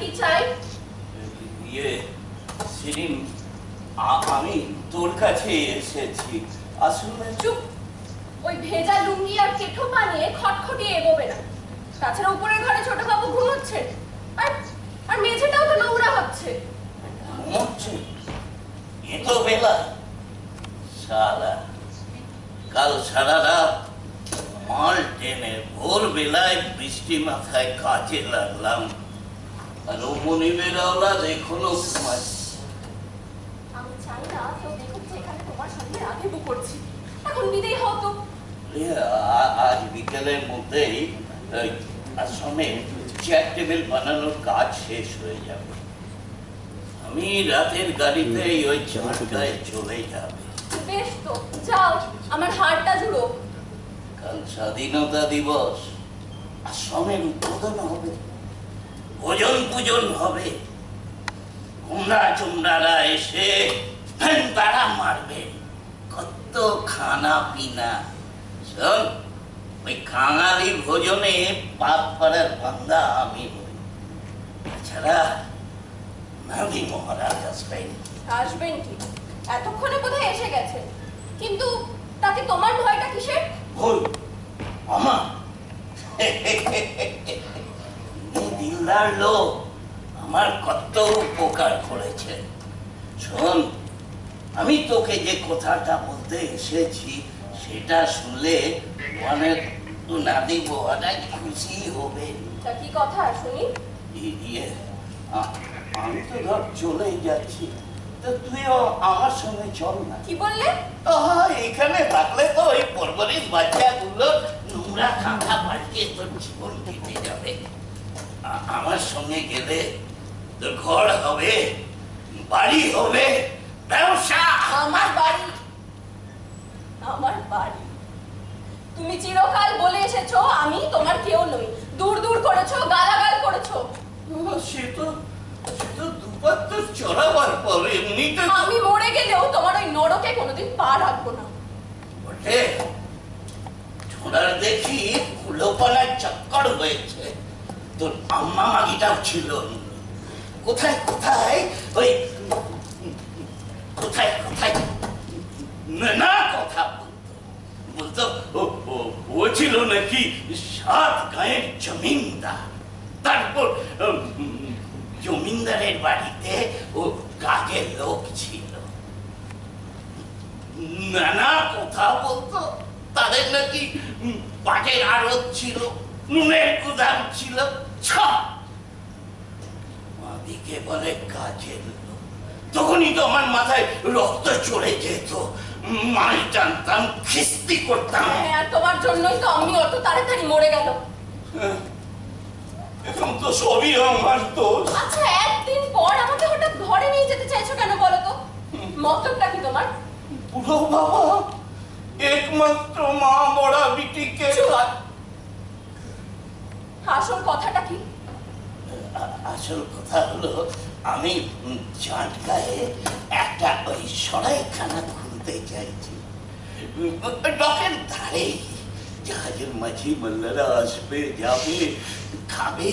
কি চাই? সেদিন আমি তোর কাছে এসেছি আসলে। চুপ! ওই ভেজা লুঙ্গি আর কেঠো পা নিয়ে খটখটিয়ে এগোবে না। তাছাড়া উপরের ঘরে ছোট বাবু ঘুমোচ্ছে, আর মেঝেটাও তো নোংরা হচ্ছে। ঘুমোচ্ছে এত বেলা? সারা কাল সারা রাত মাল টেনে ভোর বেলায় বৃষ্টি মাথায় কাজে লাগলাম, আর মনিবের আওলাদ এখনো ঘুমাচ্ছে। আমি চাই না কেউ দেখুক যে এখানে তোমার সঙ্গে রাগেবু করছি। এখন বিদেয় হও তো। আজ বিকেলের মধ্যেই আশ্রমে চেয়ার টেবিল বানানোর কাজ শেষ হয়ে যাবে। আমি রাতের গাড়িতে ওই 4টায় চলে যাবে। বেশ তো, যাও, আমার হাড়টা জুড়ো। কাল স্বাধীনতা দিবস, আশ্রমের উদ্বোধন হবে, ভোজন পূজন হবে, কুমড়া চুমড়ারা এসে তারা মারবেন, কত খানা পিনা। শোন, ওই কাঙালি ভোজনে পাপ করার বান্দা আমি হই। তাছাড়া নাদি মহারাজ আসবেন। আসবেন কি? এতক্ষণে বোধহয় এসে গেছে। কিন্তু তাতে তোমার ভয়টা কিসের? ভুল আমার দিলদার লোক আমার কত উপকার করেছে। শোন, আমি তোকে যে কথাটা বলতে এসেছি সেটা শুনলে অনেক নাদি বোয়ারাই খুশি হবে। তা কি কথা শুনি? আমি তো ধর চলেই যাচ্ছি, তো তুইও আমার সঙ্গে চল না। কি বললে? এখানে থাকলে তো ওই পরবরিশ বাচ্চাগুলো নোংরা কাঁথা পাল্টিয়ে তোর জীবন কেটে যাবে। আমার সঙ্গে গেলে তোর ঘর হবে, বাড়ি হবে, ব্যবসা। আমার বাড়ি? আমার বাড়ি? তুমি চিরকাল বলে এসেছো আমি তোমার কেউ নই। দূর দূর করেছো, গালাগাল করেছো। সে তো দুবার তো চড়াবার পর এমনিতে আমি মরে গেলেও তোমার ওই নরকে কোনোদিন পা রাখবো না। বটে, ছোড়ার দেখি কুলোপালার চক্কর হয়েছে। তোর আম্মা মাগিটাও ছিল। কোথায় কোথায় ওই কোথায় কোথায় না কথা বলতো ও ছিল নাকি 7 গাঁয়ের জমিনদার। তারপর জমিনদারের বাড়িতে ও কাজের লোক ছিল। নানা কথা বলতো। তাদের নাকি পাটের আড়ত ছিল, নুনের গুদাম ছিল। মাদিকে বলে কাজের লোক। তখনই তো আমার মাথায় রক্ত চড়ে যেত। মাল টানতাম, খিস্তি করতাম। আর তোমার জন্যই তো আমি অত তাড়াতাড়ি মরে গেল। এখন তো সবই আমার দোষ। আচ্ছা, একদিন পর আমাকে হঠাৎ ঘরে নিয়ে যেতে চাইছো কেন বলো তো? মতলবটা কি তোমার? বুড়ো বাবা একমাত্র মা বড়া বিটিকে। আসল কথাটা কি? আসল কথা হলো আমি চাটগায়ে একটা ওই সরাইখানা খুলতে চাইছি। ডকের ধারে জাহাজের মাঝি মাল্লারা আসবে, যাবে, খাবে,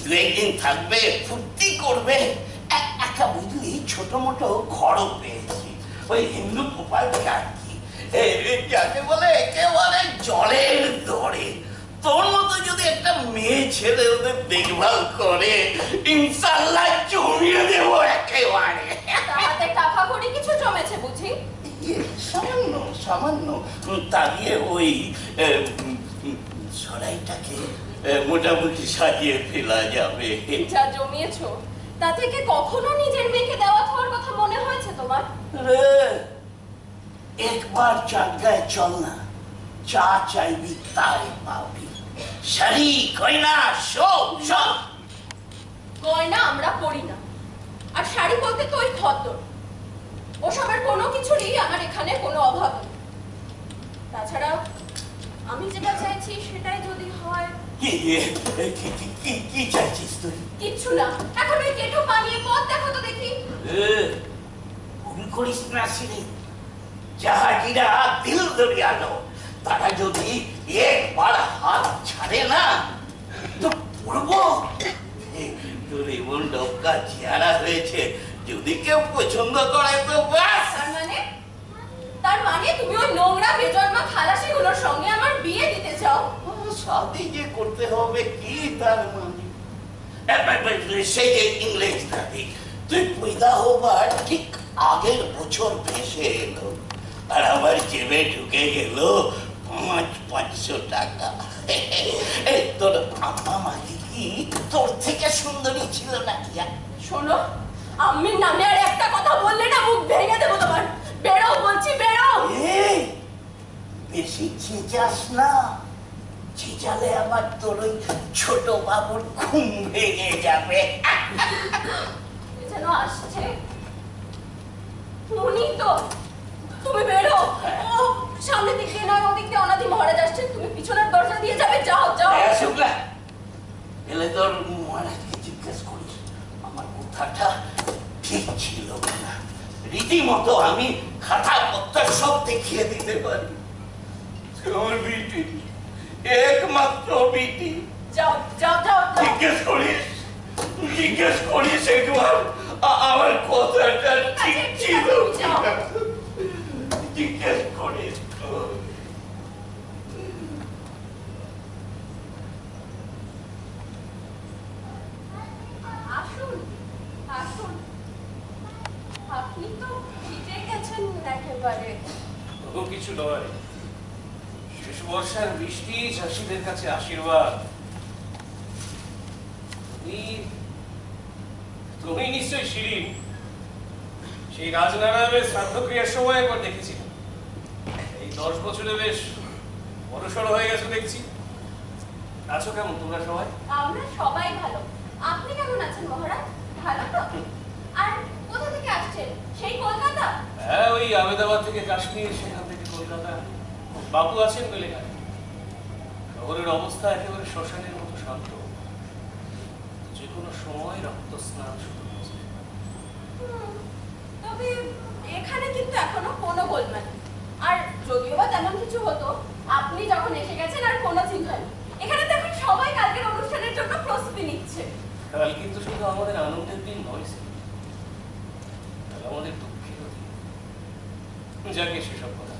2 দিন থাকবে, ফুর্তি করবে। একটা বুঝলি ছোট মোটো ঘরও পেয়েছি, ওই হিন্দু প্রপার্টি আর কি, যাকে বলে একেবারে জলের দরে। তোর মতো যদি একটা মেয়ে ছেলে ওদের দেখভাল করে, ইনশাল্লাহ জমিয়ে দেবো একেবারে। তাহাতে টাকা কড়ি কিছু জমেছে বুঝি? সামান্য সামান্য। তা দিয়ে ওই সরাইটাকে মোটামুটি সাজিয়ে ফেলা যাবে। যা জমিয়েছো তা থেকে কখনো নিজের মেয়েকে দেওয়া হওয়ার কথা মনে হয়েছে তোমার? একবার চাটগায় চল না, চা চাইবি তাই পাবি। শাড়ি গয়না সব সব। গয়না আমরা পরি না, আর শাড়ি বলতে তো ওই খদ্দর। ওসবের কোনো কিছুরই আমার এখানে কোনো অভাব নেই। তাছাড়া আমি যেটা চাইছি সেটাই যদি হয়। কি চাইছিস তুই? কিচ্ছু না, এখন ওই কেটো পানিয়ে পথ দেখো তো দেখি। ভুল করিস না সিঁড়ি। জাহাজিরা দিল দরিয়ালো, তারা যদি একবার হাত ছাড়ে না তো পড়বো। তোর এমন রোগা চেহারা হয়েছে, যদি কেউ পছন্দ করে তো ব্যাস। তার মানে তুমি ওই নোংরা বেজন্মা খালাসিগুলোর সঙ্গে আমার বিয়ে দিতে চাও? শাদি যে করতে হবে কি তার মানে? সেই যে ইংরেজ নাতি, তুই পয়দা হবার ঠিক আগের বছর ভেসে এলো, আর আমার জেবে ঢুকে গেল 500 টাকা। এই তোর আম্মা মাকে কি তোর থেকে সুন্দরী ছিল নাকি? শোনো, আম্মির নামে আর একটা কথা বললে না মুখ ভেঙে দেবো তোমার। বেরো বলছি, বেরো। এই বেশি চেঁচাস না, চেঁচালে আবার তোর ওই ছোট বাবুর ঘুম ভেঙে যাবে। যেন আসছে উনি তো। তুমি বেরো। ও সামনে দিক দিয়ে নয়, ওদিক দিয়ে অনাদি মহারাজ আসছে, তুমি পিছনের দরজা দিয়ে যাবে। যাও যাও। শুক্লা এলে তোর মহারাজকে জিজ্ঞেস করিস আমার কথাটা ঠিক ছিল না। রীতিমতো আমি খাতা পত্র সব দেখিয়ে দিতে পারি। আমার বিটি, একমাত্র বিটি। যাও যাও যাও। জিজ্ঞেস করিস একবার আমার কথাটা ঠিক ছিল। জিজ্ঞেস করিস। আসুন আসুন, আপনি তো জিতে গেছেন একেবারে। তবু কিছু নয়, শেষ বর্ষার বৃষ্টি চাষিদের কাছে আশীর্বাদ। তুমি নিশ্চয়ই শিরিন সেই রাজনারায়ণের শ্রাদ্ধ ক্রিয়ার সময় একবার দেখেছিল। এই 10 বছরে বেশ বড়সড় হয়ে গেছে দেখছি। আছো কেমন তোমরা সবাই? আমরা সবাই ভালো। আপনি কেমন আছেন মহারাজ? ভালো তো? আর কোথা থেকে আসছেন? সেই কলকাতা? হ্যাঁ, ওই আহমেদাবাদ থেকে কাশ্মীর, সেখান থেকে কলকাতা। বাবু আছেন বেলেঘাটে। শহরের অবস্থা একেবারে শ্মশানের মতো শান্ত, যে কোনো সময় রক্ত স্নান শুরু হচ্ছে। তবে এখানে কিন্তু এখনো কোনো গোলমাল নেই। আর যদিও বা তেমন কিছু হতো, আপনি যখন এসে গেছেন আর কোনো চিন্তা নেই। এখানে তো এখন সবাই কালকের অনুষ্ঠানের জন্য প্রস্তুতি নিচ্ছে। কাল কিন্তু শুধু আমাদের আনন্দের দিন নয়, কাল আমাদের দুঃখেরও দিন। যাকে সেসব কথা।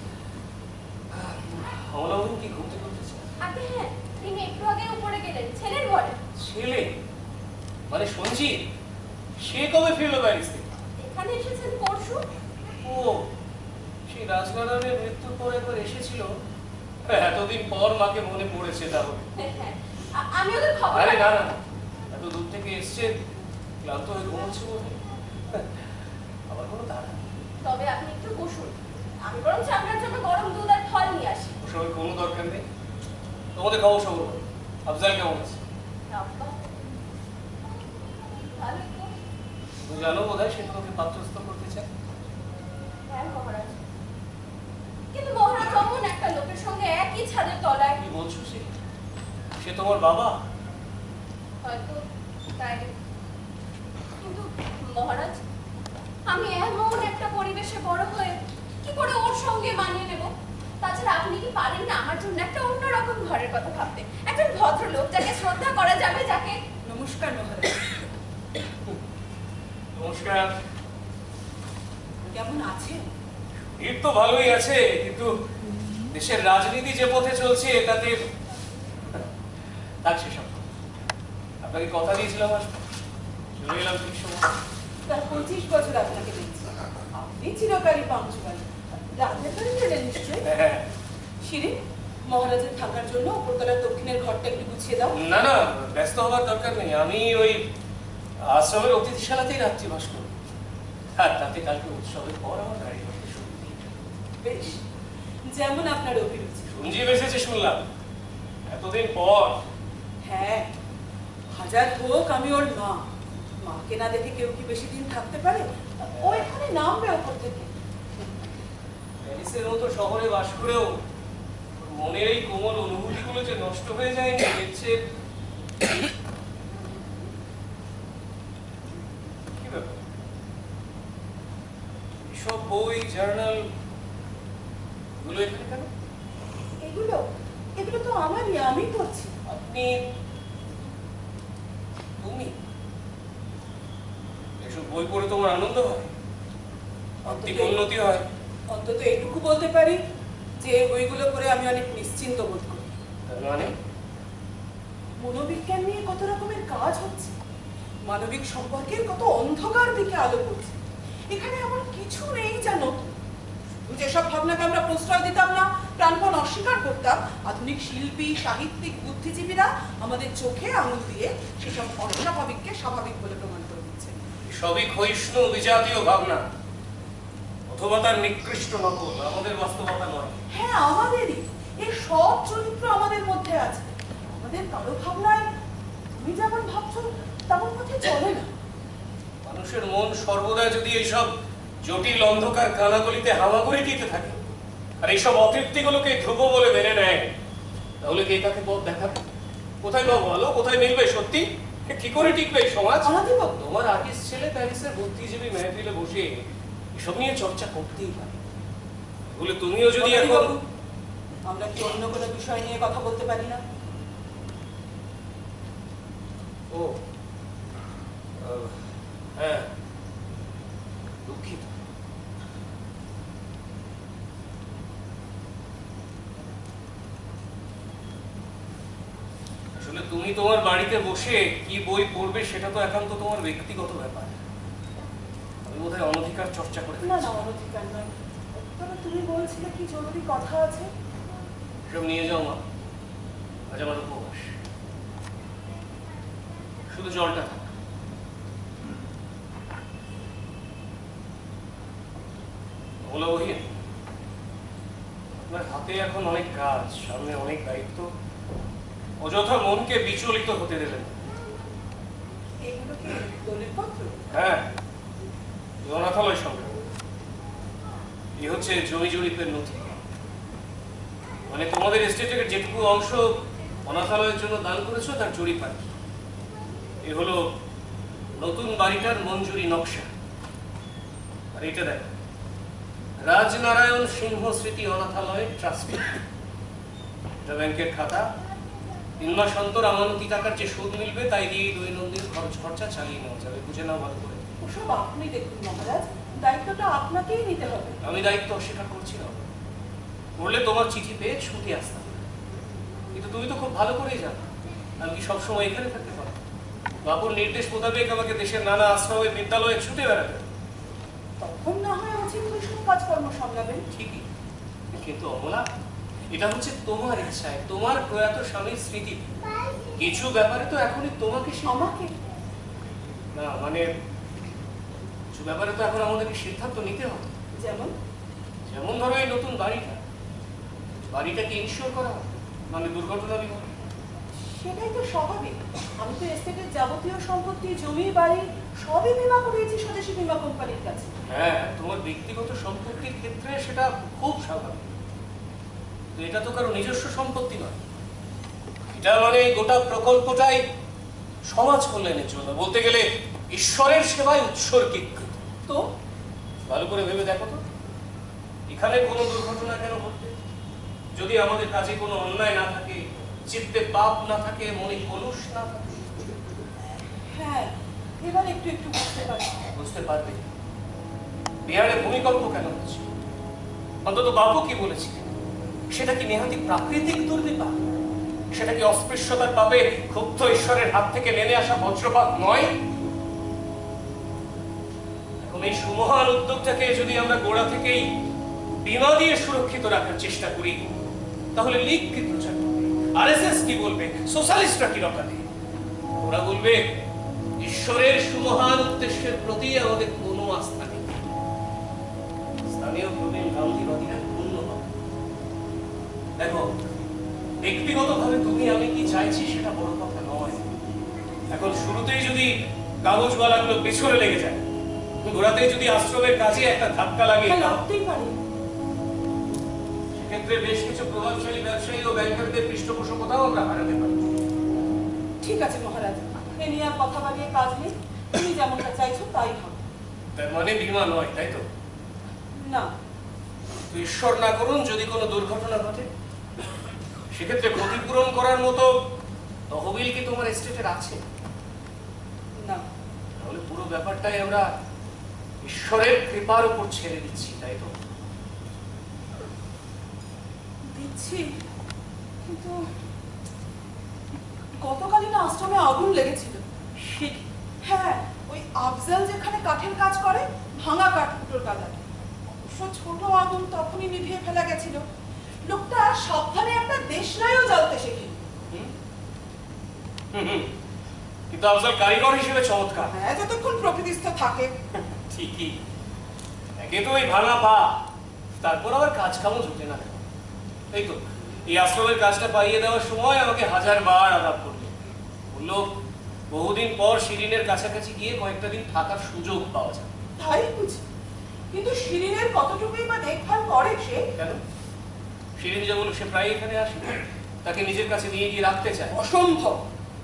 অমলাবন কি ঘুরতে করতেছে? আগে হ্যাঁ, তিনি একটু আগে উপরে গেলেন ছেলের ঘরে। ছেলে মানে সঞ্জীব, সে কবে ফিরলো প্যারিস থেকে? এখানে এসেছেন পরশু। ও, সেই রাজনারায়ণের মৃত্যুর পর একবার এসেছিল। এতদিন পর মাকে মনে পড়েছে তাহলে। হ্যাঁ, আমি ওদের খবর। আরে না না, এত দূর থেকে এসছে, ক্লান্ত হয়ে ঘুমোচ্ছে বলে। আবার কোনো তাড়া। তবে আপনি একটু বসুন, আমি বরং আপনার জন্য গরম দুধ আর ফল নিয়ে আসি। ওসবের কোনো দরকার নেই। তোমাদের খবর সবর বলো। আফজাল কেমন আছে? ভালো তো। তুমি জানো বোধহয় সে তোমাকে পাত্রস্থ করতে চায়। হ্যাঁ মহারাজ, কিন্তু মহারাজ অমন একটা লোকের সঙ্গে একই ছাদের তলায়। কি বলছো? সে তোমার বাবা? হয়তো তাই, কিন্তু মহারাজ আমি এমন একটা পরিবেশে বড় হয়ে কি করে ওর সঙ্গে মানিয়ে নেব? তাছাড়া আপনি কি পারেন না আমার জন্য একটা অন্যরকম ঘরের কথা ভাবতে? একজন ভদ্রলোক যাকে শ্রদ্ধা করা যাবে, যাকে। নমস্কার মহারাজ। নমস্কার। কেমন আছেন? এর তো ভালোই আছে, কিন্তু দেশের রাজনীতি যে পথে চলছে তাতে থাকছে সব। আপনাকে কথা দিয়েছিলাম আসবো, চলে এলাম ঠিক সময়। তার 25 বছর আপনাকে দেখছি, আপনি চিরকালই পাঞ্চুয়াল। রাজের বাড়ি গেলেন নিশ্চয়ই? হ্যাঁ। শিরিন, মহারাজের থাকার জন্য উপরতলার দক্ষিণের ঘরটা একটু গুছিয়ে দাও। না না, ব্যস্ত হবার দরকার নেই। আমি ওই আশ্রমের অতিথিশালাতেই রাত্রিবাস করব। আর তাতে কালকে উৎসবের পর আমার গাড়ি করতে শুরু করি। বেশ, যেমন আপনার অভিরুচি। সঞ্জীব এসেছে শুনলাম এতদিন পর। হ্যাঁ, হাজার হোক আমি ওর মা। মাকে না দেখে কেউ কি বেশি দিন থাকতে পারে? ও এখানে নামবে ওপর থেকে। প্যারিসের মতো শহরে বাস করেও মনের এই কোমল অনুভূতিগুলো যে নষ্ট হয়ে যায়নি, এর চেয়ে কি ব্যাপার? এসব বই, জার্নাল গুলো এখানে কেন? এগুলো এগুলো তো আমারই, আমি পড়ছি। আপনি, তুমি বই পড়ে তোমার আনন্দ হয়, আর্থিক উন্নতি হয়? অন্তত এইটুকু বলতে পারি যে বইগুলো পড়ে আমি অনেক নিশ্চিন্ত বোধ করি। তার মানে মনোবিজ্ঞান নিয়ে কত রকমের কাজ হচ্ছে, মানবিক সম্পর্কের কত অন্ধকার দিকে আলো পড়ছে। এখানে এমন কিছু নেই যেন যেসব ভাবনাকে আমরা প্রশ্রয় দিতাম না, প্রাণপণ অস্বীকার করতাম, আধুনিক শিল্পী, সাহিত্যিক, বুদ্ধিজীবীরা আমাদের চোখে আঙুল দিয়ে সেসব অস্বাভাবিককে স্বাভাবিক বলে প্রমাণ করে দিচ্ছে। সবই ক্ষয়িষ্ণু বিজাতীয় ভাবনা, অথবা তার নিকৃষ্ট নকল, আমাদের বাস্তবতা নয়। হ্যাঁ, আমাদেরই। এর সব চরিত্র আমাদের মধ্যে আছে। আমাদের কারো ভাবনায় তুমি যেমন ভাবছো তেমন পথে চলে না। মানুষের মন সর্বদা যদি এইসব জটিল অন্ধকার কানাগলিতে হামাগুড়ি দিতে থাকে আর এইসব অতৃপ্তিগুলোকে ধ্রুব বলে মেনে নেয়, তাহলে কে কাকে পথ দেখাবে? কোথায় পাবো আলো? কোথায় মিলবে সত্যি? কি করে টিকবে এই সমাজ? তোমার আর্টিস্ট ছেলে প্যারিসের বুদ্ধিজীবী মেহফিলে বসে এসব নিয়ে চর্চা করতেই পারে। বলে তুমিও যদি এখন আমরা কি অন্য কোনো বিষয় নিয়ে কথা বলতে পারি না? ও হ্যাঁ, দুঃখিত। আসলে তুমি তোমার বাড়িতে বসে কি বই পড়বে সেটা তো একান্ত তোমার ব্যক্তিগত ব্যাপার। আমি বোধহয় অনধিকার চর্চা করে না না, অনধিকার নয়। তবে তুমি বলছিলে কি জরুরি কথা আছে? সব নিয়ে যাও মা, আজ আমার উপবাস। শুধু জলটা থাক। বলো বহিন, আপনার হাতে এখন অনেক কাজ, সামনে অনেক দায়িত্ব, অযথা মনকে বিচলিত হতে দেবেন। এগুলো কি দলিল পত্র? হ্যাঁ, অনাথালয় সংগ্রহ। এই হচ্ছে জমি জরিপের নথি, মানে তোমাদের এস্টেটের যেটুকু অংশ অনাথালয়ের জন্য দান করেছো তার জরিপ আর কি। এ হলো নতুন বাড়িটার মঞ্জুরি নকশা। আর এটা দেখ, রাজনারায়ণ সিংহ স্মৃতি অনাথালয় ট্রাস্টি। এটা ব্যাংকের খাতা। 3 মাস অন্তর আমানতি টাকার যে সুদ মিলবে তাই দিয়ে দৈনন্দিন খরচ খরচা চালিয়ে নেওয়া যাবে। বুঝে নাও ভালো করে। ওসব আপনি দেখুন মহারাজ, দায়িত্বটা আপনাকেই নিতে হবে। আমি দায়িত্ব অস্বীকার করছি না, বললে তোমার চিঠি পেয়ে ছুটি আসতাম, কিন্তু তুমি তো খুব ভালো করেই জানো আমি কি সবসময় এখানে থাকতে পারবো? বাবুর নির্দেশ মোতাবেক আমাকে দেশের নানা আশ্রমে বিদ্যালয়ে ছুটে বেড়াতে হবে। তখন না হয় উচিত বৈষ্ণব কাজকর্ম সামলাবেন। ঠিকই, কিন্তু অমলা, এটা হচ্ছে তোমার ইচ্ছায়, তোমার প্রয়াত স্বামীর স্মৃতি। কিছু ব্যাপারে তো এখনই তোমাকে আমাকে না, মানে কিছু ব্যাপারে তো এখন আমাদেরকে সিদ্ধান্ত নিতে হবে। যেমন যেমন ধরো এই নতুন বাড়িটাকে ইনশিওর করা হবে, মানে দুর্ঘটনা বিমা। সেটাই তো স্বাভাবিক। আমি তো এস্টেটের যাবতীয় সম্পত্তি, জমি, বাড়ি সবই বীমা করিয়েছি স্বদেশী বীমা কোম্পানির কাছে। হ্যাঁ, তোমার ব্যক্তিগত সম্পত্তির ক্ষেত্রে সেটা খুব স্বাভাবিক, তো এটা তো কারো নিজস্ব সম্পত্তি নয়। এটা মানে এই গোটা প্রকল্পটাই সমাজ কল্যাণের জন্য, বলতে গেলে ঈশ্বরের সেবায় উৎসর্গীকৃত। তো ভালো করে ভেবে দেখো তো, এখানে কোনো দুর্ঘটনা কেন ঘটবে? যদি আমাদের কাজে কোনো অন্যায় না থাকে, চিত্তে পাপ না থাকে, মনে কলুষ না থাকে। হ্যাঁ, এবার একটু একটু বুঝতে পারবে বিহারে ভূমিকম্প কেন হচ্ছে? অন্তত বাবু কি বলেছিলেন, সেটা কি নেহাতি প্রাকৃতিক দুর্বিপাক? সেটা কি অস্পৃশ্যতার পাবে ক্ষুব্ধ ঈশ্বরের হাত থেকে নেমে আসা বজ্রপাত নয়? এখন এই সুমহান উদ্যোগটাকে যদি আমরা গোড়া থেকেই বীমা দিয়ে সুরক্ষিত রাখার চেষ্টা করি, তাহলে লীগ কি প্রচার করবে, আরএসএস কি বলবে, সোশ্যালিস্টরা কি রকাবে? ওরা বলবে ঈশ্বরের সুমহান উদ্দেশ্যের প্রতি আমাদের কোনো আস্থা নেই। স্থানীয় প্রবীণ গান্ধীবাদীরা পূর্ণ হবে। দেখো, ব্যক্তিগতভাবে তুমি আমি কি চাইছি সেটা বড় কথা নয়। এখন শুরুতেই যদি কাগজওয়ালাগুলো পেছনে লেগে যায়, গোড়াতেই যদি আশ্রমের কাজে একটা ধাক্কা লাগে, লাগতেই পারে। সেক্ষেত্রে বেশ কিছু প্রভাবশালী ব্যবসায়ী ও ব্যাংকারদের পৃষ্ঠপোষকতাও আমরা হারাতে পারি। ঠিক আছে মহারাজ, এ নিয়ে আর কথা বাড়িয়ে কাজ নেই। তুমি যেমনটা চাইছো তাই হবে। তার মানে বীমা নয়, তাই তো? না, তো ঈশ্বর না করুন যদি কোনো দুর্ঘটনা ঘটে, সেক্ষেত্রে ক্ষতিপূরণ করার মতো তহবিল কি তোমার এস্টেটের আছে? না। তাহলে পুরো ব্যাপারটাই আমরা ঈশ্বরের কৃপার উপর ছেড়ে দিচ্ছি, তাই তো? দিচ্ছি, কিন্তু গতকালই না আশ্রমে আগুন লেগেছিল। হ্যাঁ, ওই আফজাল যেখানে কাঠের কাজ করে, ভাঙা কাঠ কুটোর কাদায়। অবশ্য ছোট আগুন তখনই নিভিয়ে ফেলা গেছিল। লোকটা সাবধানে একটা দেশলাইও জ্বালতে শেখে। কিন্তু আফজাল কারিগর হিসেবে চমৎকার। হ্যাঁ, যতক্ষণ প্রকৃতিস্থ থাকে। ঠিকই, একে তো ওই ভাঙা পা, তারপর আবার কাজ কামও জুটে না। এই তো এই আশ্রমের কাজটা পাইয়ে দেওয়ার সময় আমাকে 1000 বার আদাব করলো, বললো বহুদিন পর শিরিনের কাছাকাছি গিয়ে কয়েকটা দিন থাকার সুযোগ পাওয়া যায়। তাই বুঝি, কিন্তু শিরিনের কতটুকুই বা দেখভাল করে সে? কেন? শিরিন যে বলল সে প্রায় এখানে আসে, তাকে নিজের কাছে নিয়ে গিয়ে রাখতে চায়। অসম্ভব,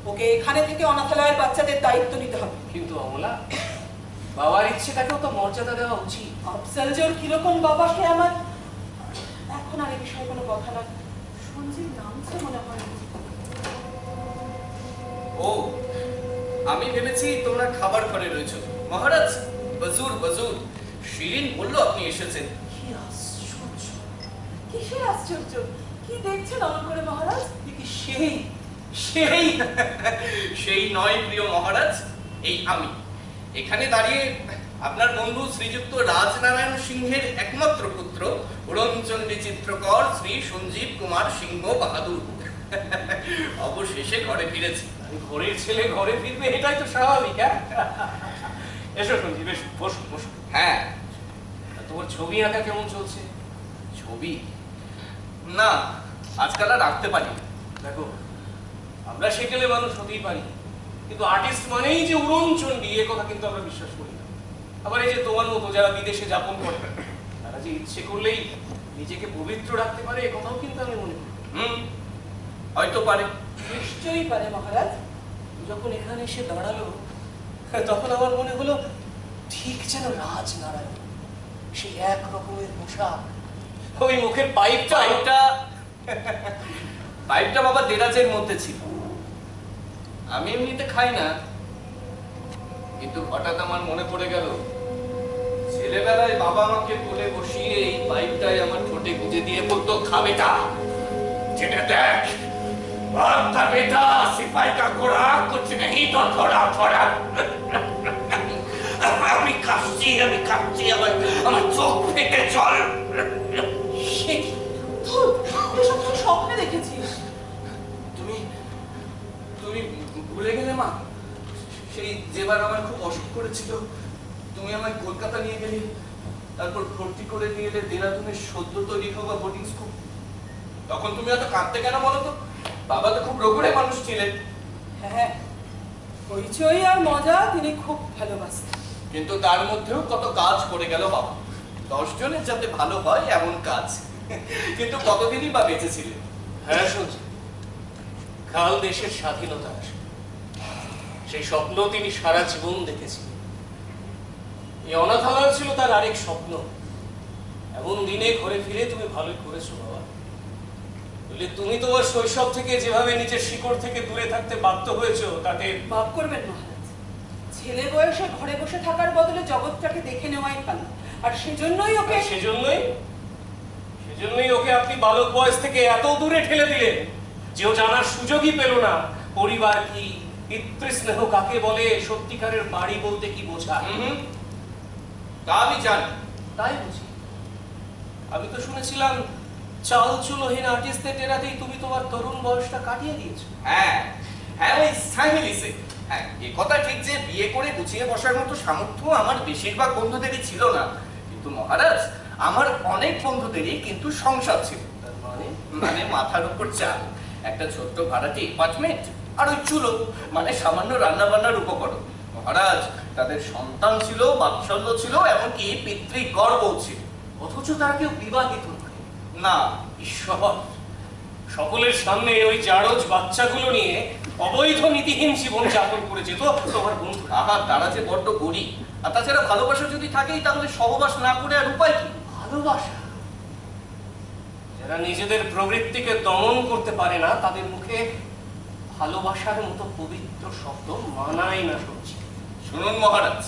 ওকে এখানে থেকে অনাথালয়ের বাচ্চাদের দায়িত্ব নিতে হবে। কিন্তু অমলা, বাবার ইচ্ছে তাকেও তো মর্যাদা দেওয়া উচিত। আফজাল জোর কিরকম বাবা সে আমার, এখন আর এই বিষয়ে কোনো কথা না। সঞ্জীব নামছে মনে হয়। ও, আমি ভেবেছি তোমরা খাবার ঘরে রয়েছো। মহারাজ, বজুর বজুর, শিরিন বললো আপনি এসেছেন। কি আশ্চর্য, কিসের আশ্চর্য? কি দেখছেন অমন করে মহারাজ? সেই সেই সেই নয় প্রিয় মহারাজ, এই আমি এখানে দাঁড়িয়ে আপনার বন্ধু শ্রীযুক্ত রাজনারায়ণ সিংহের একমাত্র পুত্র উড়নচণ্ডী চিত্রকর শ্রী সঞ্জীব কুমার সিংহ বাহাদুর অবশেষে ঘরে ফিরেছি। ঘরের ছেলে ঘরে ফিরবে, এটাই তো স্বাভাবিক। হ্যাঁ, এসো সঞ্জীব, এসো, বসো বসো। হ্যাঁ, তোমার ছবি আঁকা কেমন চলছে? ছবি না, আজকাল আর রাখতে পারি না। দেখো, আমরা সেকেলে মানুষ হতেই পারি, কিন্তু আর্টিস্ট মানেই যে উড়নচণ্ডী, এ কথা কিন্তু আমরা বিশ্বাস করি না। আবার এই যে তোমার মতো যারা বিদেশে যাপন করে, তারা যে ইচ্ছে করলেই নিজেকে পবিত্র রাখতে পারে, এ কথাও কিন্তু আমি মনে করি। হয়তো পারে। নিশ্চয়ই পারে মহারাজ। যখন এখানে এসে দাঁড়ালো, তখন আমার মনে হলো ঠিক যেন রাজনারায়ণ, সেই এক রকমের পোশাক, ওই মুখের পাইপটা পাইপটা বাবা দেরাজের মধ্যে ছিল। আমি এমনিতে খাই না, কিন্তু হঠাৎ আমার মনে পড়ে গেল ছেলেবেলায় বাবা আমাকে কোলে বসিয়ে এই পাইপটাই আমার ঠোঁটে গুঁজে দিয়ে বলতো, খা বেটা, যেটা দেখ, ভাবতা বেটা সিপাही का घोड़ा कुछ नहीं तो थोड़ा थोड़ा। আমি কাঁপছি, আমার চোখ ফেটে জল। সে কি? ধুর, এসব তুই স্বপ্নে দেখেছিস? তুমি তুমি ভুলে গেলে মা, সেই যেবার আমার খুব অসুখ করেছিল, তুমি আমায় কলকাতা নিয়ে গেলে, তারপর ভর্তি করে নিয়ে এলে দেরাদুনের সদ্য তৈরি হওয়া বোর্ডিং স্কুল। তখন তুমি হয়তো কাঁদতে কেন বলো তো? বাবা তো খুব রোগড়ে মানুষ ছিলেন। হ্যাঁ, হইচই আর মজা তিনি খুব ভালোবাসতেন। কিন্তু তার মধ্যেও কত কাজ করে গেল বাবা, 10 জনের যাতে ভালো হয় এমন কাজ। কিন্তু কতদিনই বা বেঁচে ছিলেন। হ্যাঁ শুনছি, কাল দেশের স্বাধীনতা আসে, সেই স্বপ্ন তিনি সারা জীবন দেখেছিলেন। এই অনাথালয় ছিল তার আরেক স্বপ্ন। এমন দিনে ঘরে ফিরে তুমি ভালোই করেছো বাবা। বলে তুমি তোমার শৈশব থেকে যেভাবে নিজের শিকড় থেকে দূরে থাকতে বাধ্য হয়েছো, তাতে মাফ করবেন মহারাজ, ছেলে বয়সে ঘরে বসে থাকার বদলে জগৎটাকে দেখে নেওয়াই ভালো। আর সেজন্যই ওকে সেজন্যই ওকে আপনি বালক বয়স থেকে এত দূরে ঠেলে দিলেন যে ও জানার সুযোগই পেল না পরিবার কি, পিতৃস্নেহ কাকে বলে, সত্যিকারের বাড়ি বলতে কি বোঝায়। তা আমি জানি। তাই বুঝি? আমি তো শুনেছিলাম চাল চুলোহীন আর্টিস্টদের টেরাতেই তুমি তোমার তরুণ বয়সটা কাটিয়ে দিয়েছো। হ্যাঁ হ্যাঁ, ওই ফ্যামিলিসে। হ্যাঁ, এ কথা ঠিক যে বিয়ে করে গুছিয়ে বসার মতো সামর্থ্য আমার বেশিরভাগ বন্ধুদেরই ছিল না। কিন্তু মহারাজ, আমার অনেক বন্ধুদেরই কিন্তু সংসার ছিল। তার মানে মানে মাথার উপর চাল, একটা ছোট্ট ভাড়াটি অ্যাপার্টমেন্ট, আর ওই চুলো, মানে সামান্য রান্না বান্নার উপকরণ। মহারাজ, তাদের সন্তান ছিল, বাৎসল্য ছিল, এমনকি পিতৃগর্ব ছিল। অথচ তারা কেউ বিবাহিত নয়। না, ঈশ্বর, সকলের সামনে ওই জারজ বাচ্চাগুলো নিয়ে অবৈধ নীতিহীন জীবন যাপন করে যেত তোমার বন্ধু। আহা, তারা যে বড্ড গরিব। আর তাছাড়া ভালোবাসা যদি থাকেই, তাহলে সহবাস না করে আর উপায় কি? ভালোবাসা? যারা নিজেদের প্রবৃত্তিকে দমন করতে পারে না, তাদের মুখে ভালোবাসার মতো পবিত্র শব্দ মানায় না। সত্যি শুনুন মহারাজ,